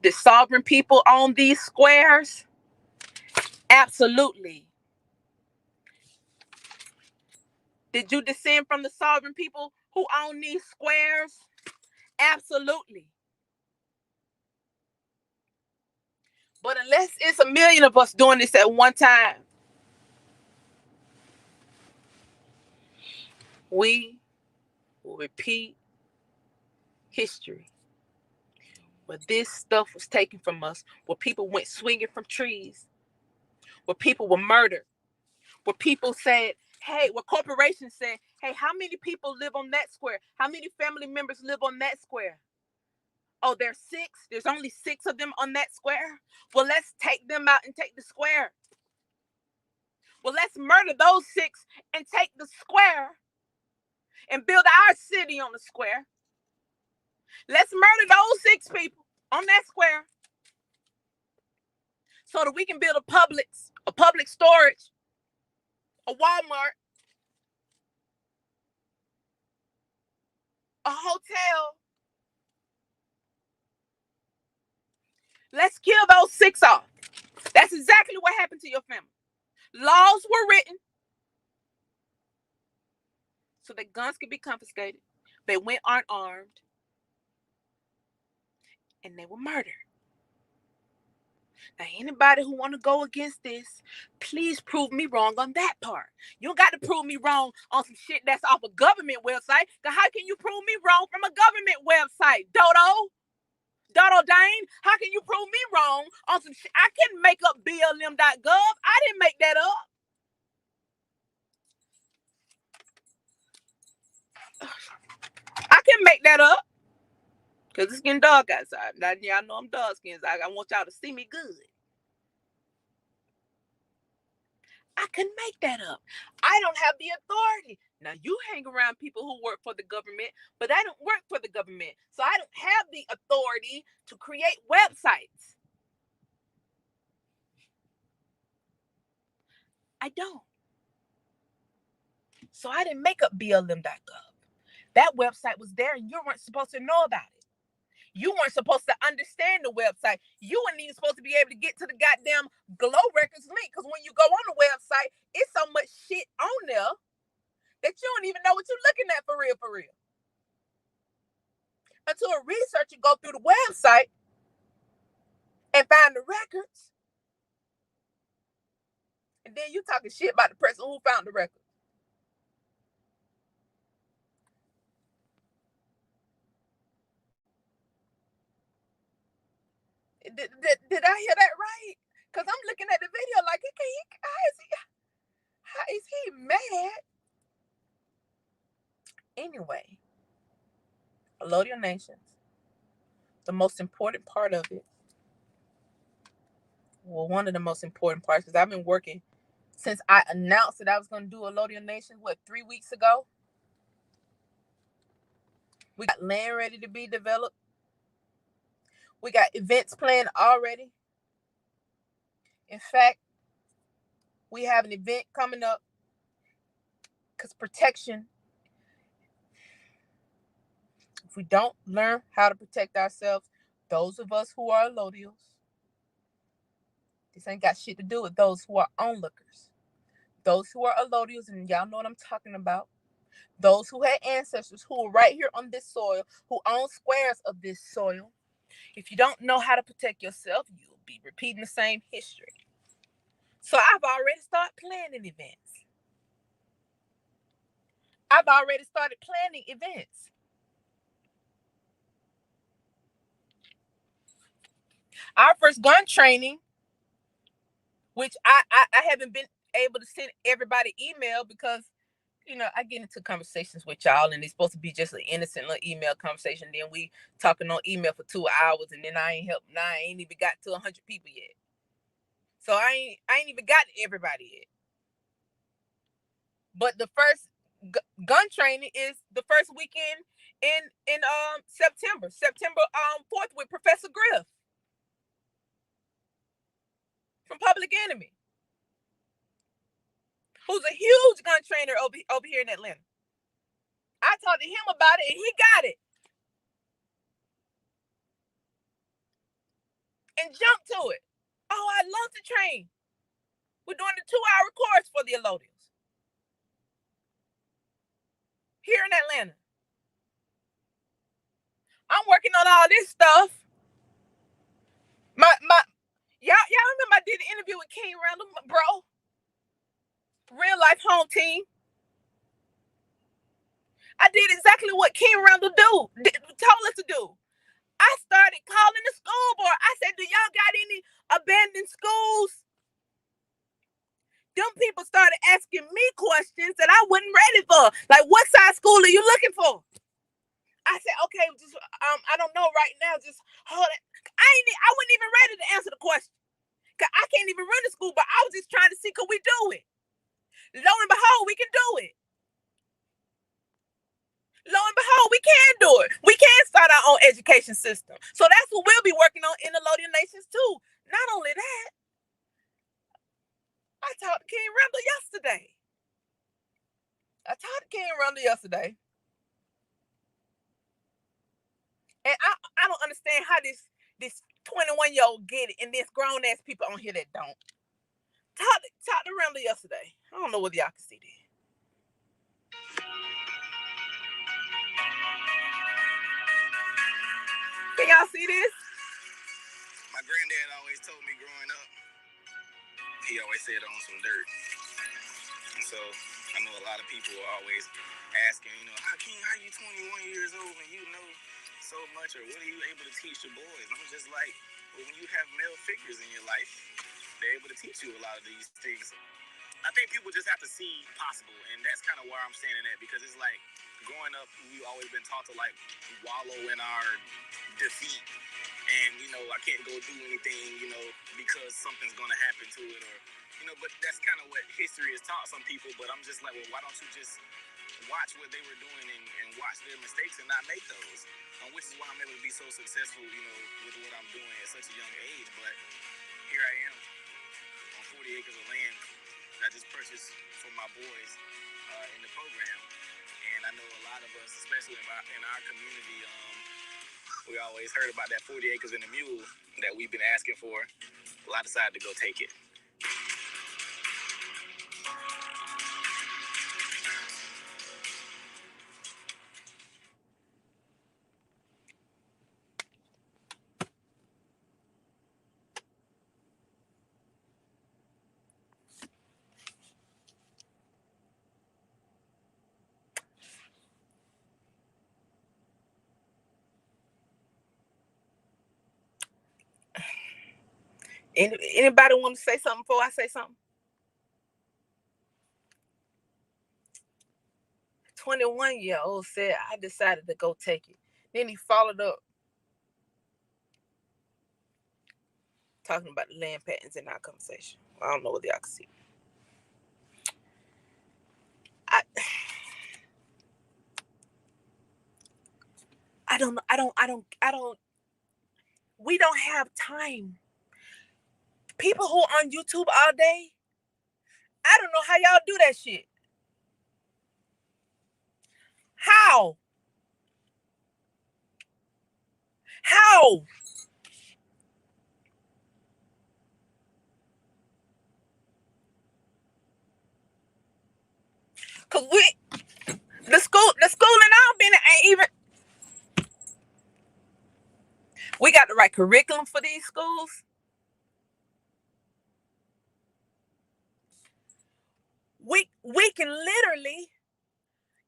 The sovereign people own these squares? Absolutely. Did you descend from the sovereign people who own these squares? Absolutely. But unless it's 1 million of us doing this at one time, we will repeat history. Where this stuff was taken from us, where people went swinging from trees, where people were murdered, where people said, hey, where corporations said, hey, how many people live on that square? How many family members live on that square? Oh, there's 6? There's only 6 of them on that square? Well, let's take them out and take the square. Well, let's murder those 6 and take the square and build our city on the square. Let's murder those 6 people on that square so that we can build a public storage, a Walmart, a hotel. Let's kill those 6 off. That's exactly what happened to your family. Laws were written so that guns could be confiscated. They went unarmed and they were murdered. Now, anybody who want to go against this, please prove me wrong on that part. You don't got to prove me wrong on some shit that's off a government website. Because how can you prove me wrong from a government website, Dodo? Dodo Dane, how can you prove me wrong on some shit? I can make up BLM.gov. I didn't make that up. I can make that up. Because it's getting dark outside. Now, y'all know I'm dark skinned. I want y'all to see me good. I can make that up. I don't have the authority. Now, you hang around people who work for the government, but I don't work for the government. So I don't have the authority to create websites. I don't. So I didn't make up BLM.gov. That website was there and you weren't supposed to know about it. You weren't supposed to understand the website. You weren't even supposed to be able to get to the goddamn Glow Records link. Because when you go on the website, it's so much shit on there that you don't even know what you're looking at for real. Until a researcher go through the website and find the records. And then you talking shit about the person who found the records. Did I hear that right? Because I'm looking at the video like, how is he mad? Anyway, Allodial Nations, the most important part of it, well, one of the most important parts, because I've been working since I announced that I was going to do Allodial Nations, 3 weeks ago? We got land ready to be developed. We got events planned already. In fact, we have an event coming up because protection, if we don't learn how to protect ourselves, those of us who are Allodials, this ain't got shit to do with those who are onlookers. Those who are Allodials, and y'all know what I'm talking about, those who had ancestors who are right here on this soil, who own squares of this soil. If you don't know how to protect yourself, you'll be repeating the same history. So I've already started planning events. Our first gun training, which I haven't been able to send everybody email because, I get into conversations with y'all and it's supposed to be just an innocent little email conversation. Then we talking on email for 2 hours and then I ain't even got to 100 people yet. So I ain't even got everybody yet. But the first gun training is the first weekend in September 4th with Professor Griff from Public Enemy, who's a huge gun trainer over here in Atlanta. I talked to him about it and he got it and jumped to it. Oh, I love to train. We're doing the 2-hour course for the Allodials here in Atlanta. I'm working on all this stuff. Y'all remember I did an interview with King Randall, bro? Real life home team. I did exactly what King Randall told us to do. I started calling the school board. I said, do y'all got any abandoned schools? Them people started asking me questions that I wasn't ready for. Like, what size school are you looking for? I said, okay, just I don't know right now. Just hold it. I wasn't even ready to answer the question. Cause I can't even run the school, but I was just trying to see could we do it. Lo and behold, we can do it. Lo and behold, we can do it. We can start our own education system. So that's what we'll be working on in the Allodial Nations too. Not only that, I talked to King Randall yesterday. And I don't understand how this 21-year-old get it and this grown ass people on here that don't. Talked to Randall yesterday. I don't know whether y'all can see this. Can y'all see this? My granddad always told me growing up, he always said on some dirt. And so I know a lot of people are always asking, how are you 21 years old and you know so much, or what are you able to teach the boys? And I'm just like, well, when you have male figures in your life, they're able to teach you a lot of these things. I think people just have to see possible, and that's kind of where I'm standing at, because it's like growing up, we've always been taught to like wallow in our defeat, and I can't go do anything, because something's gonna happen to it, or but that's kind of what history has taught some people. But I'm just like, well, why don't you just watch what they were doing and watch their mistakes and not make those? Which is why I'm able to be so successful, with what I'm doing at such a young age. But here I am on 40 acres of land I just purchased for my boys in the program. And I know a lot of us, especially in our community, we always heard about that 40 acres and a mule that we've been asking for. Well, I decided to go take it. Anybody want to say something before I say something? 21-year-old said, I decided to go take it. Then he followed up talking about the land patents in our conversation. I don't know whether y'all can see. I don't know. We don't have time. People who are on YouTube all day, I don't know how y'all do that shit. How? Cause the schooling I've been ain't even. We got the right curriculum for these schools. We can literally.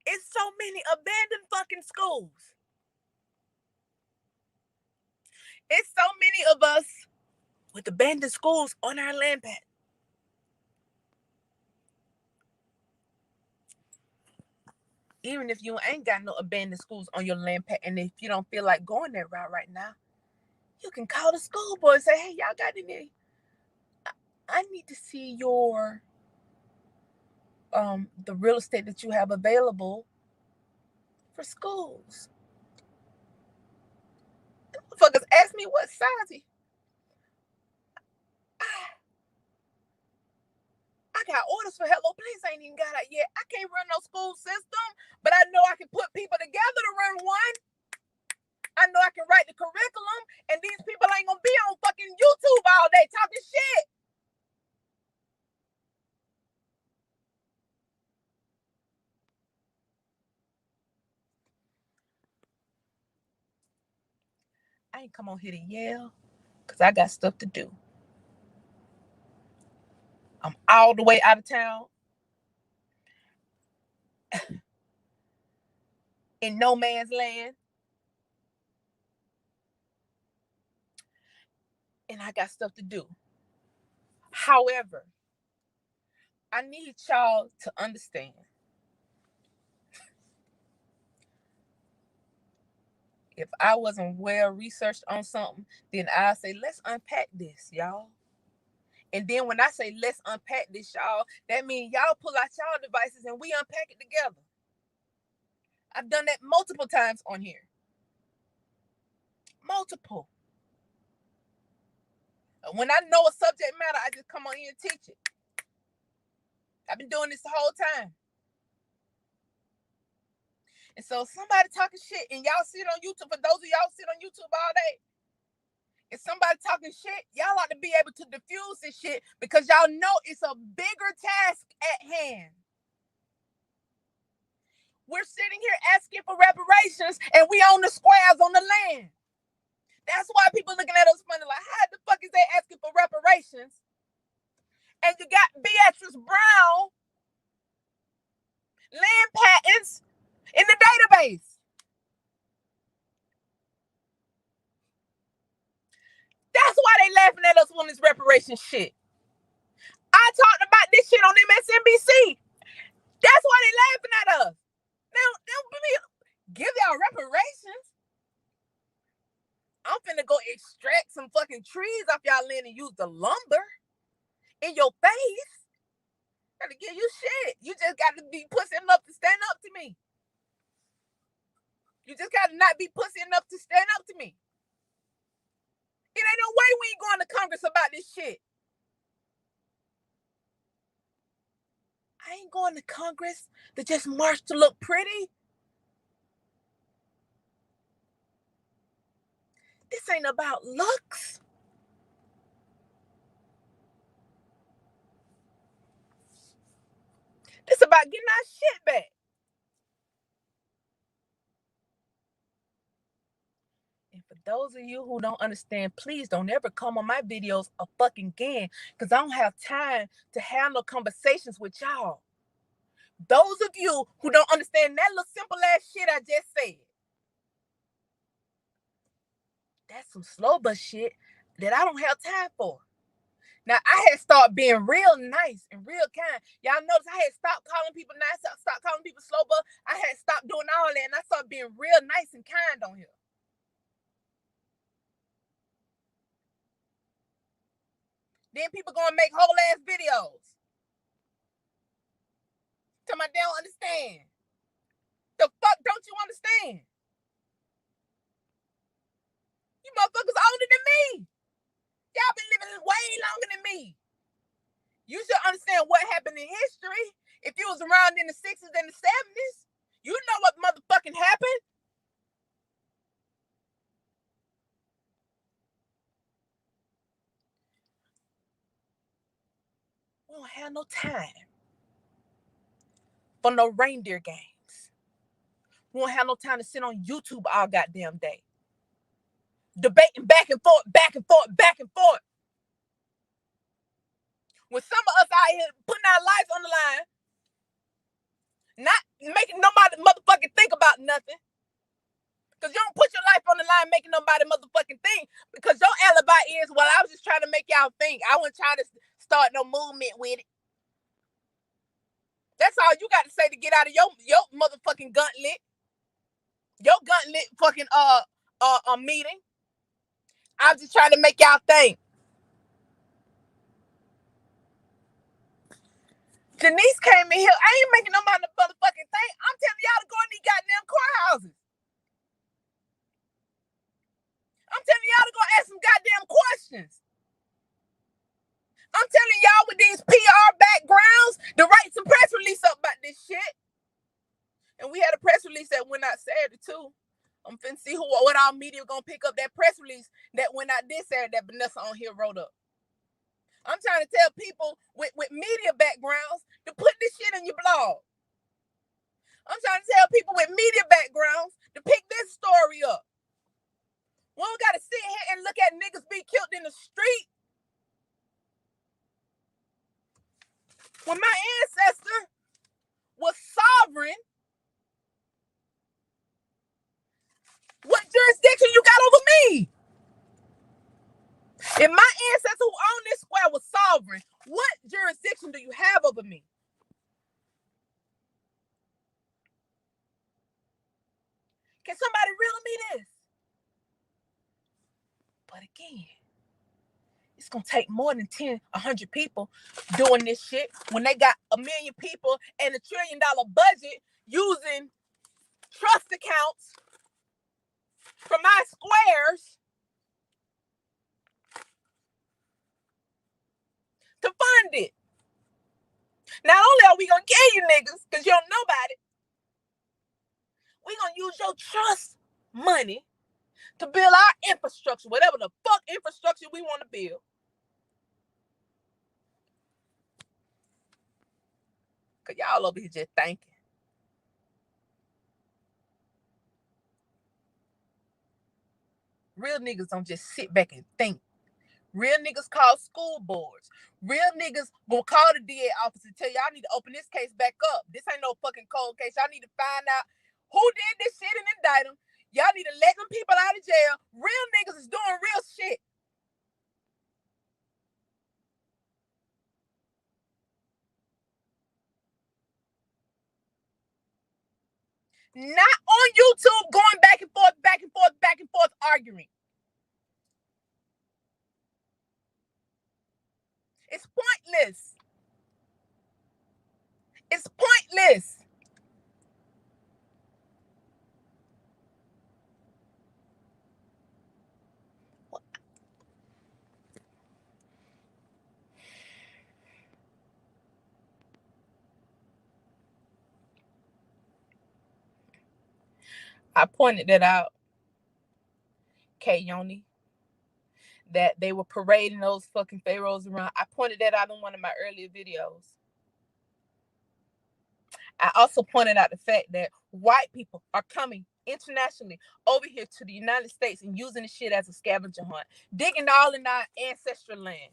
It's so many abandoned fucking schools. It's so many of us with abandoned schools on our land pat. Even if you ain't got no abandoned schools on your land pat, and if you don't feel like going that route right now, you can call the school board and say, hey, y'all got any? I need to see your the real estate that you have available for schools. Motherfuckers ask me what size. I got orders for Hello Place, ain't even got it yet. I can't run no school system, but I know I can put people together to run one. I know I can write the curriculum, and these people ain't gonna be on fucking YouTube all day talking shit. I ain't come on here to yell, because I got stuff to do. I'm all the way out of town. In no man's land. And I got stuff to do. However, I need y'all to understand. If I wasn't well researched on something, then I'll say, let's unpack this, y'all. And then when I say, let's unpack this, y'all, that means y'all pull out y'all devices and we unpack it together. I've done that multiple times on here. Multiple. When I know a subject matter, I just come on here and teach it. I've been doing this the whole time. And so somebody talking shit and y'all see it on YouTube, for those of y'all sit on YouTube all day, if somebody talking shit, y'all ought to be able to diffuse this shit, because y'all know it's a bigger task at hand. We're sitting here asking for reparations and we own the squares on the land. That's why people looking at us funny like, how the fuck is they asking for reparations? And you got Beatrice Brown land patents in the database. That's why they laughing at us on this reparation shit. I talked about this shit on MSNBC. That's why they laughing at us. Now, give y'all reparations. I'm finna go extract some fucking trees off y'all land and use the lumber in your face. Gotta give you shit. You just gotta be pussy enough to stand up to me. You just gotta not be pussy enough to stand up to me. It ain't no way we ain't going to Congress about this shit. I ain't going to Congress to just march to look pretty. This ain't about looks. This about getting our shit back. And for those of you who don't understand, please don't ever come on my videos a fucking again, because I don't have time to have no conversations with y'all. Those of you who don't understand that little simple ass shit I just said, that's some slow bus shit that I don't have time for. Now, I had started being real nice and real kind. Y'all notice I had stopped calling people nice. I stopped calling people slow, but I had stopped doing all that, and I started being real nice and kind on here. Then people gonna make whole ass videos. Tell me they don't understand. The fuck don't you understand? You motherfuckers older than me. Y'all been living way longer than me. You should understand what happened in history. If you was around in the 60s and the 70s, you know what motherfucking happened. We don't have no time for no reindeer games. We don't have no time to sit on YouTube all goddamn day. Debating back and forth, back and forth, back and forth. When some of us out here putting our lives on the line, not making nobody motherfucking think about nothing. Because you don't put your life on the line making nobody motherfucking think. Because your alibi is, well, I was just trying to make y'all think. I wasn't trying to start no movement with it. That's all you got to say to get out of your motherfucking gauntlet. Your gauntlet fucking meeting. I was just trying to make y'all think. Denise came in here. I ain't making nobody motherfucking think. I'm telling y'all to go in these goddamn courthouses. I'm telling y'all to go ask some goddamn questions. I'm telling y'all with these PR backgrounds to write some press release up about this shit. And we had a press release that went out Saturday too. I'm finna see what our media gonna pick up that press release that went out this Saturday that Vanessa on here wrote up. I'm trying to tell people with media backgrounds to put this shit in your blog. I'm trying to tell people with media backgrounds to pick this story up. We don't gotta sit here and look at niggas be killed in the street. When my ancestor was sovereign, what jurisdiction you got over me? If my ancestor who owned this square was sovereign, what jurisdiction do you have over me? Can somebody riddle me this? But again, it's going to take more than 100 people doing this shit when they got 1 million people and $1 trillion budget using trust accounts from my squares to fund it. Not only are we going to kill you niggas because you don't know about it, we're going to use your trust money to build our infrastructure, whatever the fuck infrastructure we want to build. Because y'all over here just thinking. Real niggas don't just sit back and think. Real niggas call school boards. Real niggas will call the DA office and tell y'all need to open this case back up. This ain't no fucking cold case. Y'all need to find out who did this shit and indict them. Y'all need to let them people out of jail. Real niggas is doing real shit. Not on YouTube going back and forth, back and forth, back and forth arguing. It's pointless. It's pointless. I pointed that out, K-Yoni, that they were parading those fucking pharaohs around. I pointed that out in one of my earlier videos. I also pointed out the fact that white people are coming internationally over here to the United States and using the shit as a scavenger hunt, digging all in our ancestral land.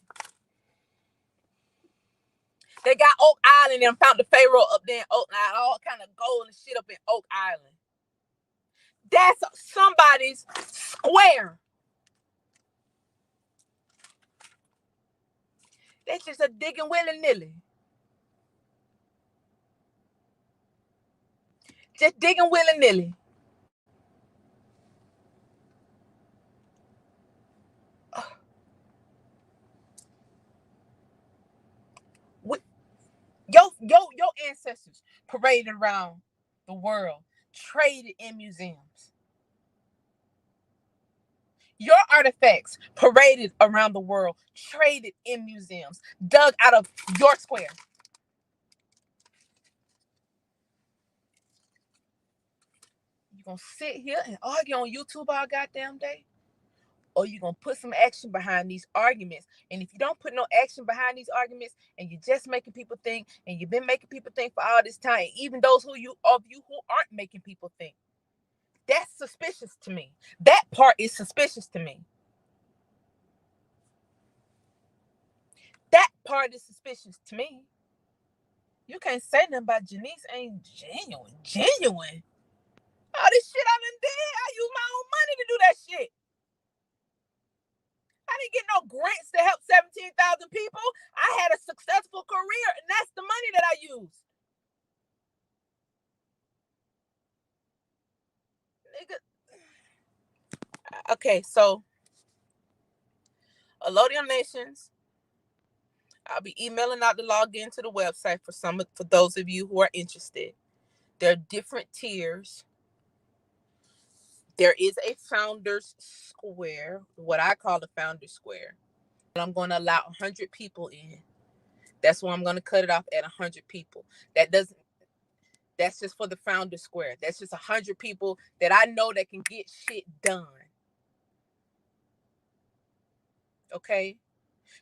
They got Oak Island and found the pharaoh up there in Oak Island, all kind of gold and shit up in Oak Island. That's somebody's square. They just a digging willy-nilly. Just digging willy-nilly. Your ancestors paraded around the world, traded in museums. Your artifacts paraded around the world, traded in museums, dug out of your square. You gonna sit here and argue on YouTube all goddamn day? Or you gonna put some action behind these arguments? And if you don't put no action behind these arguments, and you're just making people think, and you've been making people think for all this time, even those of you who aren't making people think, that's suspicious to me. That part is suspicious to me. That part is suspicious to me. You can't say nothing about Janice ain't genuine. Genuine. All this shit I done did, I use my own money to do that shit. I didn't get no grants to help 17,000 people. I had a successful career, and that's the money that I used. Nigga. Okay, so Allodium Nations, I'll be emailing out the login to the website for those of you who are interested. There are different tiers. There is a founder's square, what I call the founder's square. I'm going to allow 100 people in. That's why I'm going to cut it off at 100 people. That's just for the founder's square. That's just 100 people that I know that can get shit done. Okay?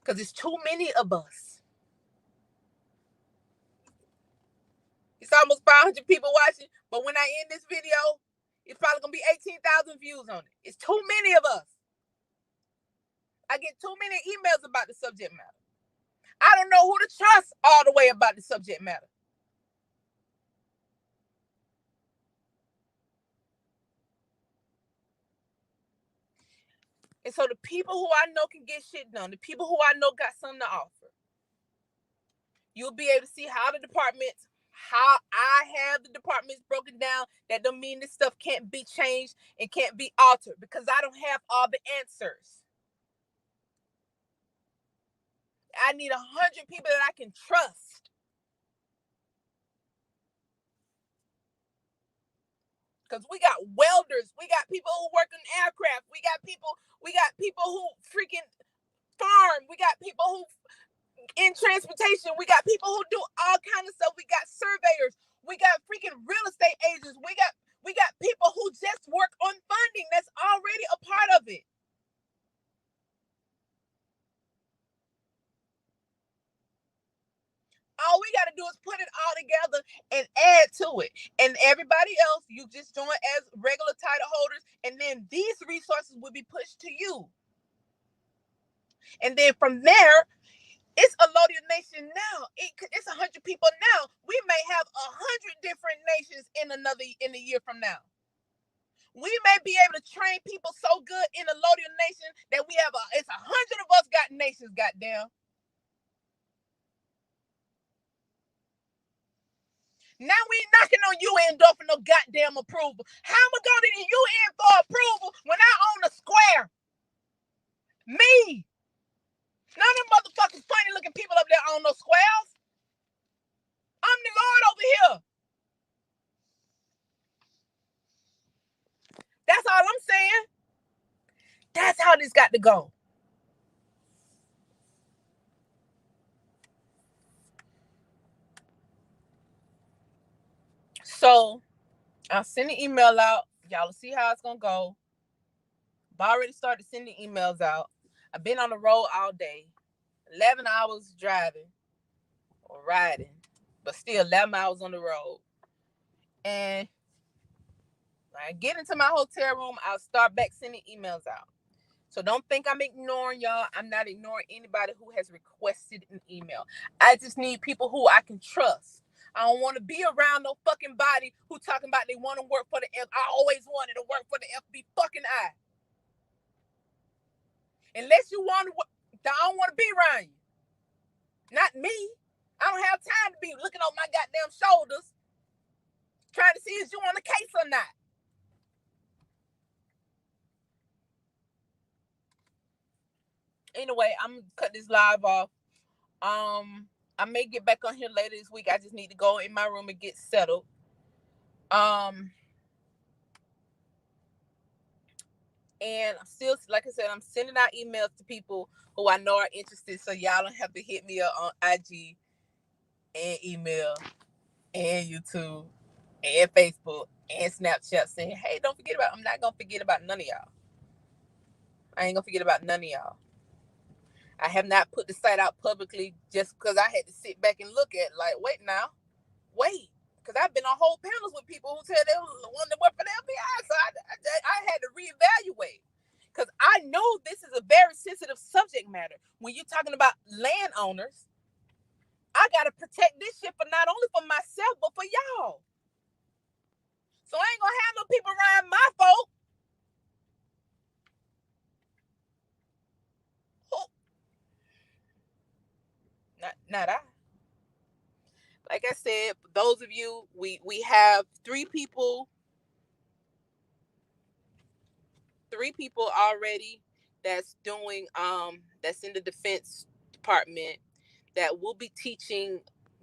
Because it's too many of us. It's almost 500 people watching, but when I end this video, it's probably going to be 18,000 views on it. It's too many of us. I get too many emails about the subject matter. I don't know who to trust all the way about the subject matter. And so the people who I know can get shit done, the people who I know got something to offer, you'll be able to see how I have the departments broken down. That don't mean this stuff can't be changed and can't be altered, because I don't have all the answers. I need 100 people that I can trust. Because we got welders, we got people who work in aircraft, we got people who freaking farm, we got people who in transportation, we got people who do all kinds of stuff, we got surveyors, we got freaking real estate agents, we got people who just work on funding. That's already a part of it. All we got to do is put it all together and add to it. And everybody else, you just join as regular title holders, and then these resources will be pushed to you. And then from there, it's Allodium Nation now. It's 100 people now. We may have 100 different nations in a year from now. We may be able to train people so good in Allodium Nation that we have it's 100 of us got nations, goddamn. Now we ain't knocking on UN door for no goddamn approval. How am I going to the UN for approval when I own a square? Me. None of them motherfucking funny looking people up there own no squares. I'm the Lord over here. That's all I'm saying. That's how this got to go. So I'll send the email out. Y'all will see how it's going to go. I've already started sending emails out. I've been on the road all day. 11 hours driving or riding, but still 11 hours on the road. And when I get into my hotel room, I'll start back sending emails out. So don't think I'm ignoring y'all. I'm not ignoring anybody who has requested an email. I just need people who I can trust. I don't want to be around no fucking body who talking about they want to work for the FBI. I always wanted to work for the FBI fucking I. Unless you want to, I don't want to be around you. Not me. I don't have time to be looking over my goddamn shoulders trying to see if you on the case or not. Anyway, I'm gonna cut this live off. I may get back on here later this week. I just need to go in my room and get settled. And I'm still, like I said, I'm sending out emails to people who I know are interested, so y'all don't have to hit me up on IG and email and YouTube and Facebook and Snapchat saying, hey, don't forget about, I'm not going to forget about none of y'all. I ain't going to forget about none of y'all. I have not put the site out publicly just because I had to sit back and look at, like, wait. Because I've been on whole panels with people who said they wanted to work for the FBI. So I had to reevaluate. Because I know this is a very sensitive subject matter. When you're talking about landowners, I got to protect this shit for not only for myself, but for y'all. So I ain't going to have no people around my folk. Not I. Like I said, for those of you, we have three people already that's doing that's in the Defense Department that will be teaching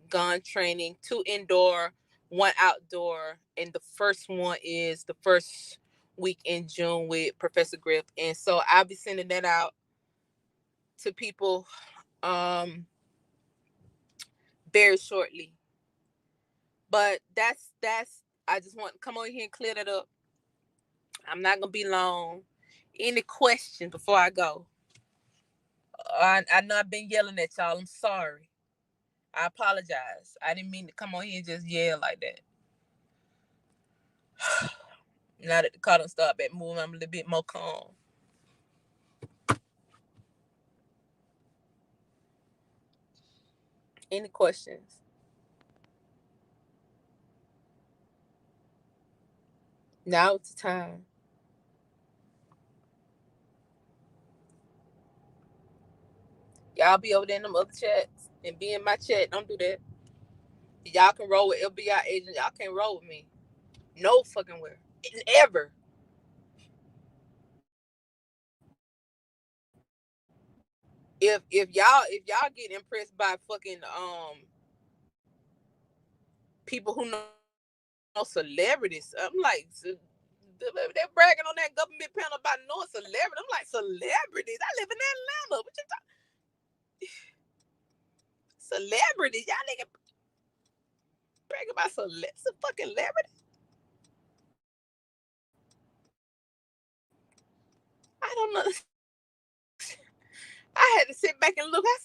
gun training, 2 indoor, 1 outdoor, and the first one is the first week in June with Professor Griff. And so I'll be sending that out to people very shortly. But that's I just want to come over here and clear that up. I'm not gonna be long. Any questions before I go? I know I've been yelling at y'all. I'm sorry. I apologize. I didn't mean to come on here and just yell like that. Now that the car done start back moving, I'm a little bit more calm. Any questions? Now it's the time. Y'all be over there in them other chats and be in my chat. Don't do that. Y'all can roll with FBI agents. Y'all can't roll with me. No fucking where. Ever. If y'all get impressed by fucking people who know celebrities, I'm like, they're bragging on that government panel about knowing celebrities. I'm like, celebrities? I live in Atlanta. What you talking? Celebrities? Y'all nigga brag about celebrities? A fucking celebrity? I don't know. I had to sit back and look. I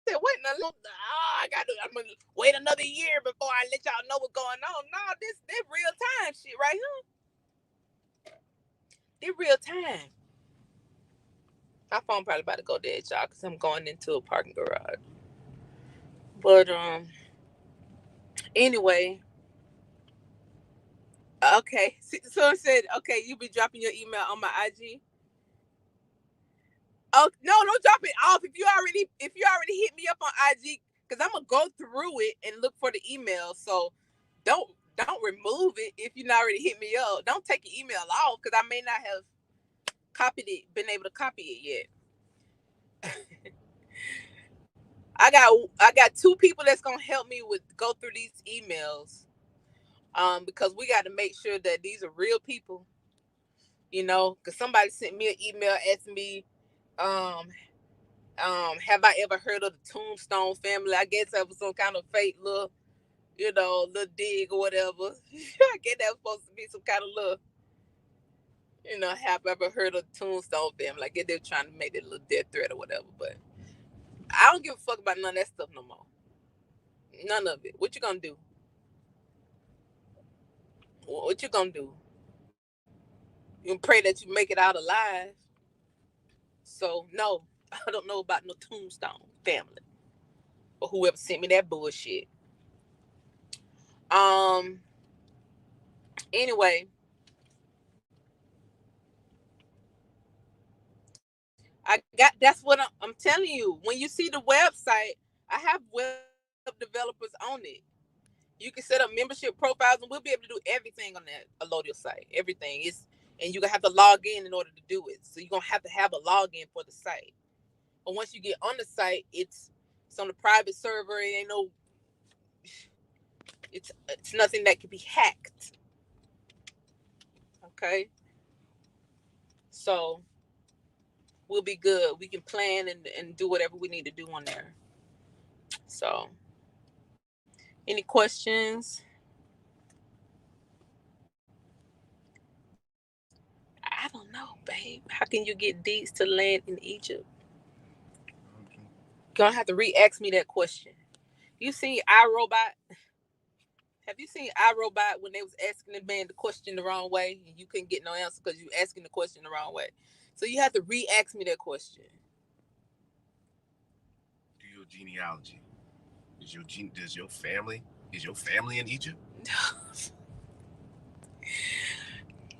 said, wait a minute. I'm gonna wait another year before I let y'all know what's going on. No, this real time shit right here. This real time. My phone probably about to go dead, y'all, because I'm going into a parking garage. But anyway. Okay. So I said, okay, you be dropping your email on my IG. Oh no, don't drop it off if you already hit me up on IG, because I'm gonna go through it and look for the email. So don't remove it if you not already hit me up. Don't take your email off because I may not have been able to copy it yet. I got 2 people that's gonna help me with go through these emails. Because we got to make sure that these are real people. You know, because somebody sent me an email asking me, have I ever heard of the Tombstone family? I guess that was some kind of fake little, little dig or whatever. I guess that was supposed to be some kind of little, have I ever heard of the Tombstone family? I guess they were trying to make that little death threat or whatever. But I don't give a fuck about none of that stuff no more. None of it. What you gonna do? What you gonna do? You pray that you make it out alive. So no, I don't know about no Tombstone family or whoever sent me that bullshit. Anyway, that's what I'm telling you. When you see the website, I have web developers on it. You can set up membership profiles, and we'll be able to do everything on that Allodial site. Everything is, and you're gonna have to log in order to do it. So you're gonna have to have a login for the site. But once you get on the site, it's on a private server. It ain't no. It's nothing that can be hacked. Okay. So we'll be good. We can plan and do whatever we need to do on there. So, any questions? I don't know, babe. How can you get deeds to land in Egypt? You're gonna have to re-ask me that question. You seen iRobot? Have you seen iRobot when they was asking the man the question the wrong way and you couldn't get no answer because you asking the question the wrong way? So you have to re-ask me that question. Do your genealogy. Is your family in Egypt?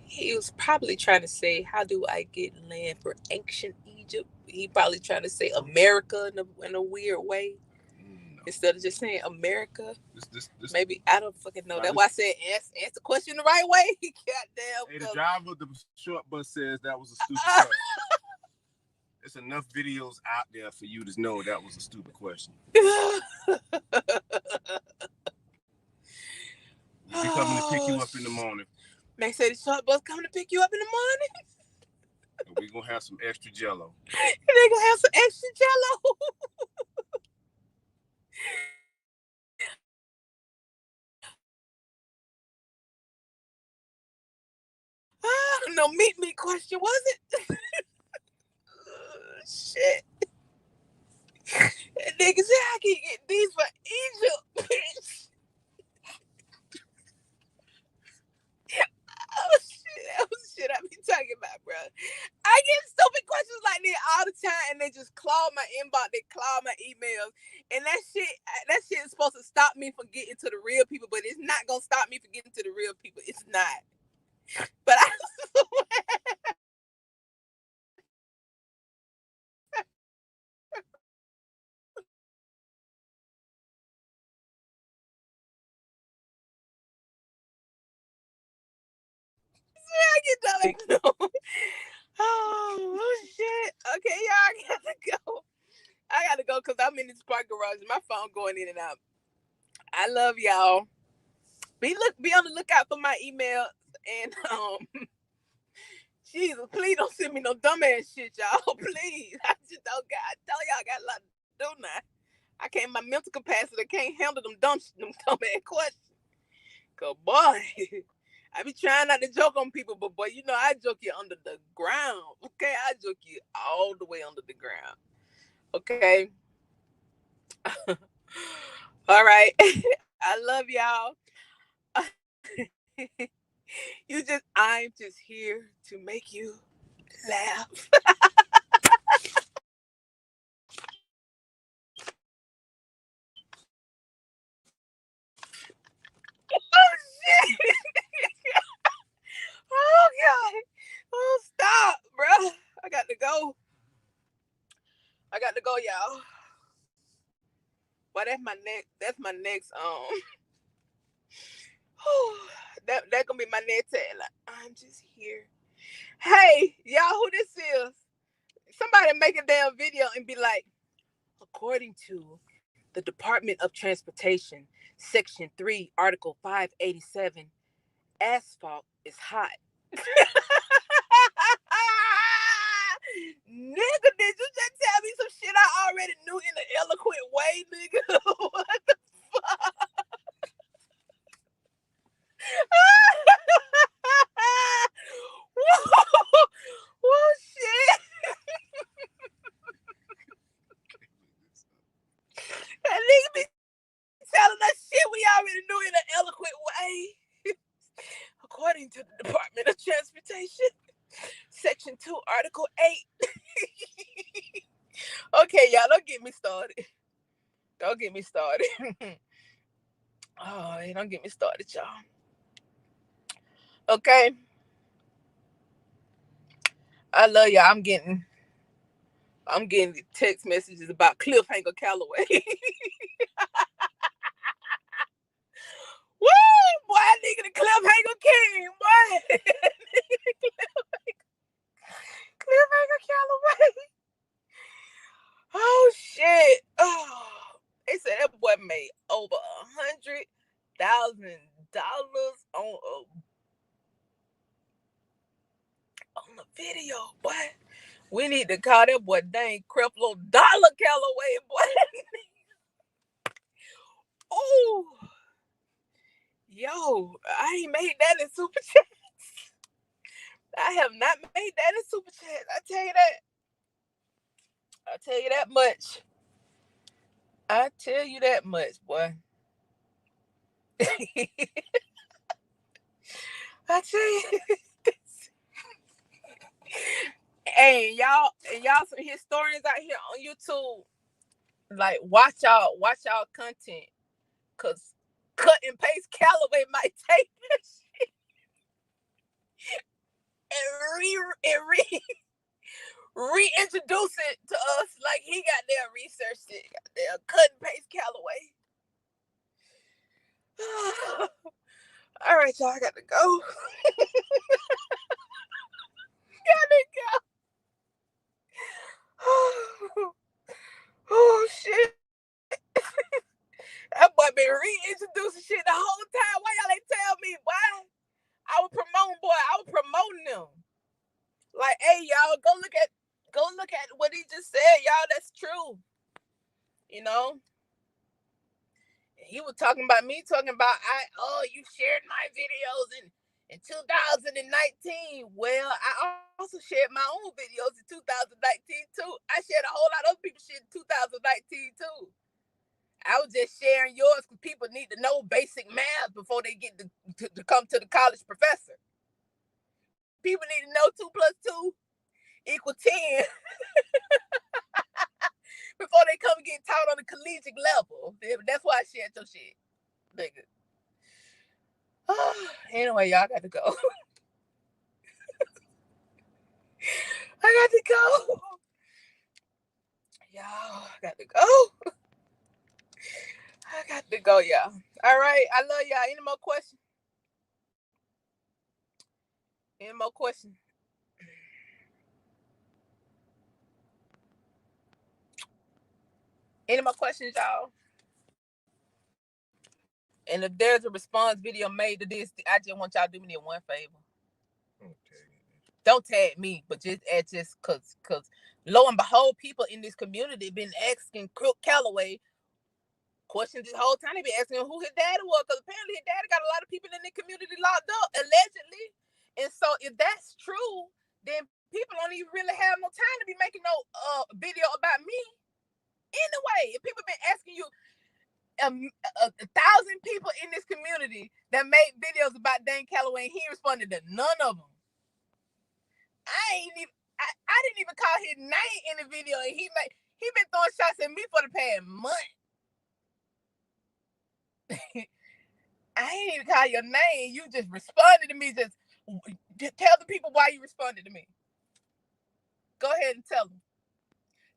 He was probably trying to say, how do I get land for ancient Egypt? He probably trying to say America in a weird way. No. Instead of just saying America. Maybe, I don't fucking know. That's why I said ask the question the right way. Goddamn. Hey, the driver of the short bus says that was a stupid question. There's enough videos out there for you to know that was a stupid question. We'll be coming to pick you up in the morning. They say the short bus coming to pick you up in the morning. And we're going to have some extra Jello. They're going to have some extra Jello. No meet me question, was it? Shit. That nigga said I can get these for Egypt, bitch. That was shit I be talking about, bro. I get stupid questions like that all the time, and they just claw my inbox, they claw my emails, and that shit is supposed to stop me from getting to the real people, but it's not gonna stop me from getting to the real people. It's not. But I get done. Oh shit. Okay, y'all, I gotta go because I'm in this park garage. My phone going in and out. I love y'all. Be on the lookout for my email, and Jesus, please don't send me no dumbass shit, y'all. Please. I just don't got. I tell y'all I got a lot to do now. My mental capacity can't handle them dumbass questions. Cause boy, I be trying not to joke on people, but boy, you know I joke you under the ground. Okay, I joke you all the way under the ground. Okay. All right. I love y'all. I'm just here to make you laugh. Oh shit. Oh god. Oh stop, bro. I got to go, y'all. Well, that's my next that gonna be my next tagline. I'm just here. Hey, y'all, who this is? Somebody make a damn video and be like, according to the Department of Transportation, Section 3, Article 587, asphalt is hot. Nigga, did you just tell me some shit I already knew in an eloquent way, nigga? What the fuck? Whoa, shit. That nigga be telling us shit we already knew in an eloquent way. According to the Department of Transportation, Section 2, Article 8. Okay, y'all, don't get me started. Don't get me started. Oh, don't get me started, y'all. Okay. I love y'all. I'm getting I'm getting text messages about Cliffhanger Calloway. Woo! Boy, nigga, the Cliffhanger King, boy. Cliffhanger Calloway. Oh, shit. Oh, they said that boy made over $100,000 on a video, boy. We need to call that boy Dane Creflo Dollar Calloway, boy. Oh, yo, I ain't made that in Super Chat. I have not made that in Super Chat. I tell you that. I tell you that much. I tell you that much, boy. I tell you. Hey, y'all some historians out here on YouTube. Like, watch y'all content. Cause cut and paste Calloway might take this shit and reintroduce it to us like he got there researched it. Got there cut and paste Calloway. All right, y'all, I got to go. Oh shit. That boy been reintroducing shit the whole time. Why y'all ain't tell me? Why? I was promoting them. Like, hey, y'all, go look at what he just said, y'all. That's true. You know? He was talking about me, you shared my videos in 2019. Well, I also shared my own videos in 2019 too. I shared a whole lot of other people's shit in 2019 too. I was just sharing yours because people need to know basic math before they get to come to the college professor. People need to know 2 + 2 = 10 before they come and get taught on the collegiate level. That's why I shared your shit, nigga. Anyway, y'all got to go. I got to go. Y'all got to go. I got to go, y'all. All right. I love y'all. Any more questions? Any more questions? Any more questions, y'all? And if there's a response video made to this, I just want y'all to do me one favor. Okay. Don't tag me, but just cause lo and behold, people in this community been asking Crook Calloway questions this whole time. They been asking him who his daddy was, because apparently his daddy got a lot of people in the community locked up, allegedly. And so if that's true, then people don't even really have no time to be making no video about me. Anyway, if people been asking you, 1,000 people in this community that made videos about Dane Calloway, and he responded to none of them. I didn't even call his name in the video, and he been throwing shots at me for the past month. I ain't even call your name. You just responded to me. Just tell the people why you responded to me. Go ahead and tell them.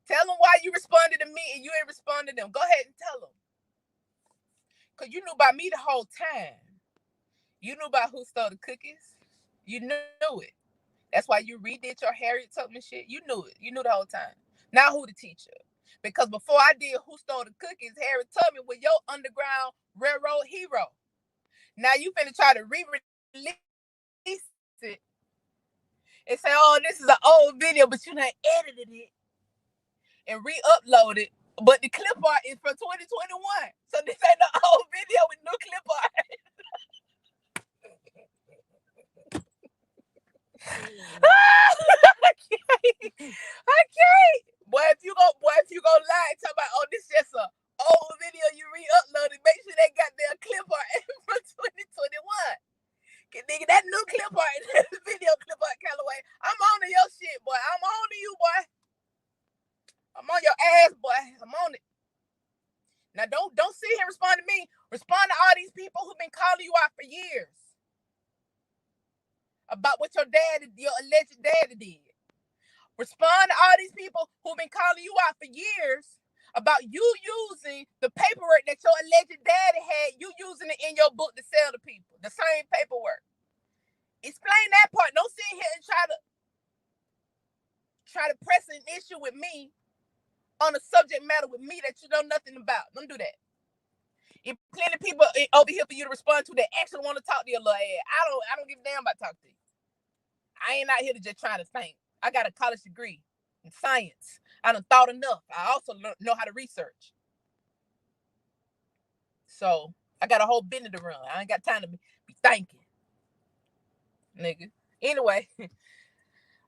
Tell them why you responded to me and you ain't responded to them. Go ahead and tell them. Because you knew about me the whole time. You knew about who stole the cookies. You knew it. That's why you redid your Harriet Tubman shit. You knew it. You knew the whole time. Now who the teacher? Because before I did Who Stole the Cookies, Harriet Tubman was your Underground Railroad hero. Now you finna try to re-release it and say, oh, this is an old video, but you done edited it and re-upload it. But the clip art is from 2021. So this ain't no old video with new clip art. I can't. Boy, if you go lie and talk about, oh, this is just a old video you re-uploaded, make sure they got their clip art from 2021. Nigga, that new clip art, video clip art Calloway, I'm on to your shit, boy. I'm on to you, boy. I'm on your ass, boy. I'm on it. Now, don't sit here and respond to me. Respond to all these people who've been calling you out for years about what your alleged daddy did. Respond to all these people who've been calling you out for years about you using the paperwork that your alleged daddy had, you using it in your book to sell to people. The same paperwork. Explain that part. Don't sit here and try to press an issue with me on a subject matter with me that you know nothing about. Don't do that. If plenty of people over here for you to respond to that actually want to talk to your little ass. I don't give a damn about talking to you. I ain't out here to just try to think. I got a college degree in science. I done thought enough. I also know how to research. So I got a whole business to run. I ain't got time to be thinking. Nigga. Anyway,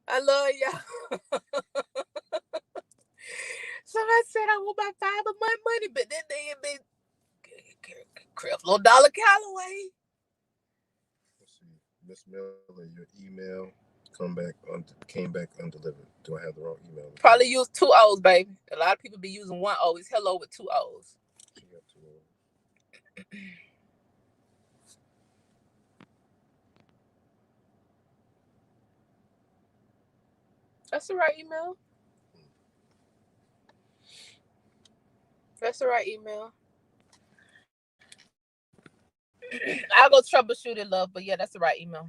I love y'all. Somebody said I want my 5 of my money, but then they had been Creflo Dollar Calloway. Let's see. Miss Miller, your email came back undelivered. Do I have the wrong email? Probably use 2 O's, baby. A lot of people be using 1 O. It's hello with 2 O's. She got 2 O's. That's the right email. That's the right email. I'll go troubleshoot it, love. But yeah, that's the right email.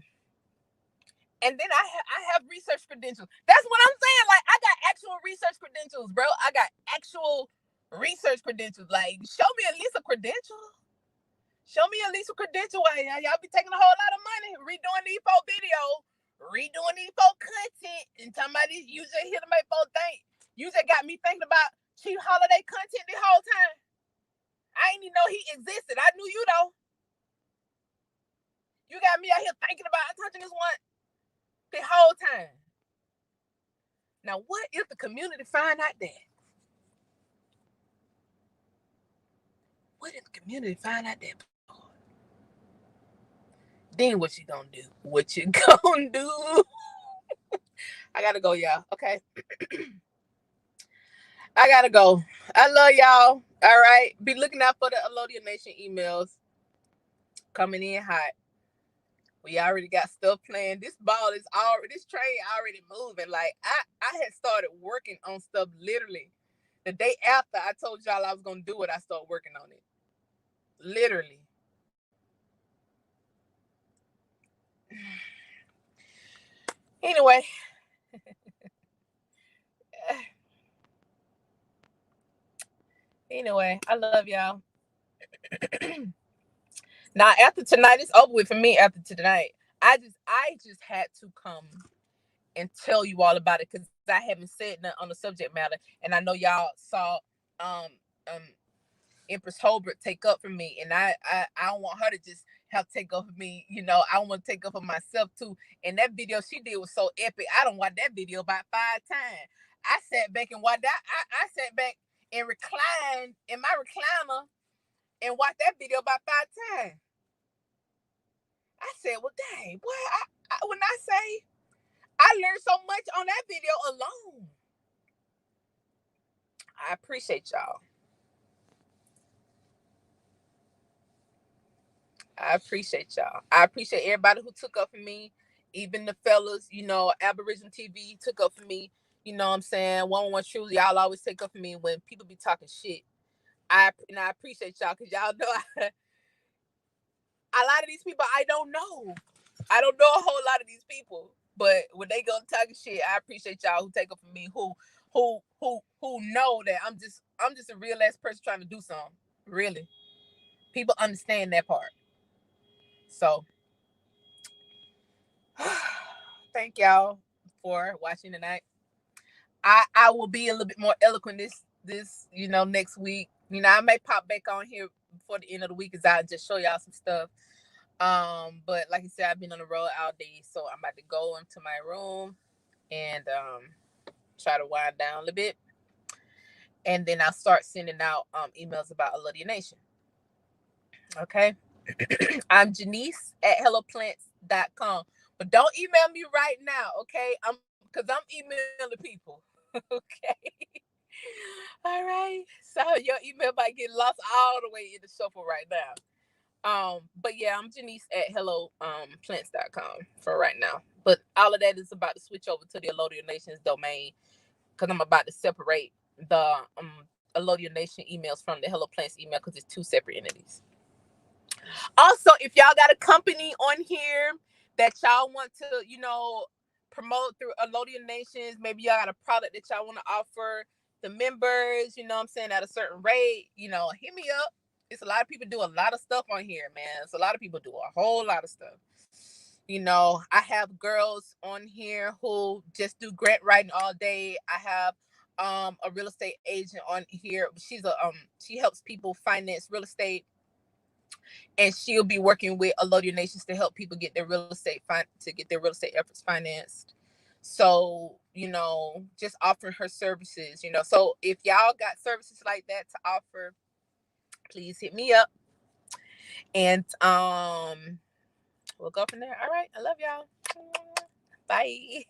And then I have research credentials. That's what I'm saying. Like, I got actual research credentials, bro. I got actual research credentials. Like, show me at least a credential. Show me at least a credential. Y'all be taking a whole lot of money redoing these folk videos, redoing these folk content, and talking about these. You just here to make folk think. You just got me thinking about cheap holiday content the whole time. I didn't even know he existed. I knew you though. You got me out here thinking about touching this one the whole time. Now, what if the community find out that? What if the community find out that? Then what you gonna do? What you gonna do? I gotta go, y'all. Okay. I gotta go. I love y'all. All right. Be looking out for the Alodia Nation emails coming in hot. We already got stuff planned. This train already moving. Like I had started working on stuff literally the day after I told y'all I was gonna do it. I started working on it. Literally. Anyway. Anyway, I love y'all. Now after tonight, it's over with for me. After tonight, I just had to come and tell you all about it because I haven't said nothing on the subject matter, and I know y'all saw Empress Holbrook take up for me, and I don't want her to just have to take up for me. You know, I want to take up for myself too. And that video she did was so epic. I done watched that video about 5 times. I sat back and watched that. I sat back and reclined in my recliner and watched that video about 5 times. I said, well, dang, boy, when I say I learned so much on that video alone. I appreciate y'all. I appreciate y'all. I appreciate everybody who took up for me, even the fellas, you know, Aboriginal TV took up for me. You know what I'm saying? 111 Truth, y'all always take up for me when people be talking shit. I appreciate y'all because y'all know a lot of these people I don't know. I don't know a whole lot of these people. But when they go talking shit, I appreciate y'all who take up for me, who know that I'm just a real ass person trying to do something. Really. People understand that part. So thank y'all for watching tonight. I will be a little bit more eloquent this next week. You know, I may pop back on here before the end of the week as I just show y'all some stuff. But like I said, I've been on the road all day, so I'm about to go into my room and try to wind down a little bit. And then I'll start sending out emails about Alodia Nation. Okay. I'm Janice at helloplants.com. But don't email me right now, okay? Because I'm emailing people. Okay. All right. So your email might get lost all the way in the shuffle right now. But yeah, I'm Janice at helloplants.com for right now. But all of that is about to switch over to the Allodial Nations domain because I'm about to separate the Allodial Nation emails from the Hello Plants email because it's two separate entities. Also, if y'all got a company on here that y'all want to, promote through Allodial Nations, maybe y'all got a product that y'all want to offer the members, at a certain rate, hit me up. It's a lot of people do a lot of stuff on here, man. It's a lot of people do a whole lot of stuff. I have girls on here who just do grant writing all day. I have a real estate agent on here. She helps people finance real estate, and she'll be working with Allodial Nations to help people get their real estate efforts financed. So, just offering her services, So if y'all got services like that to offer, please hit me up. And we'll go from there. All right. I love y'all. Bye.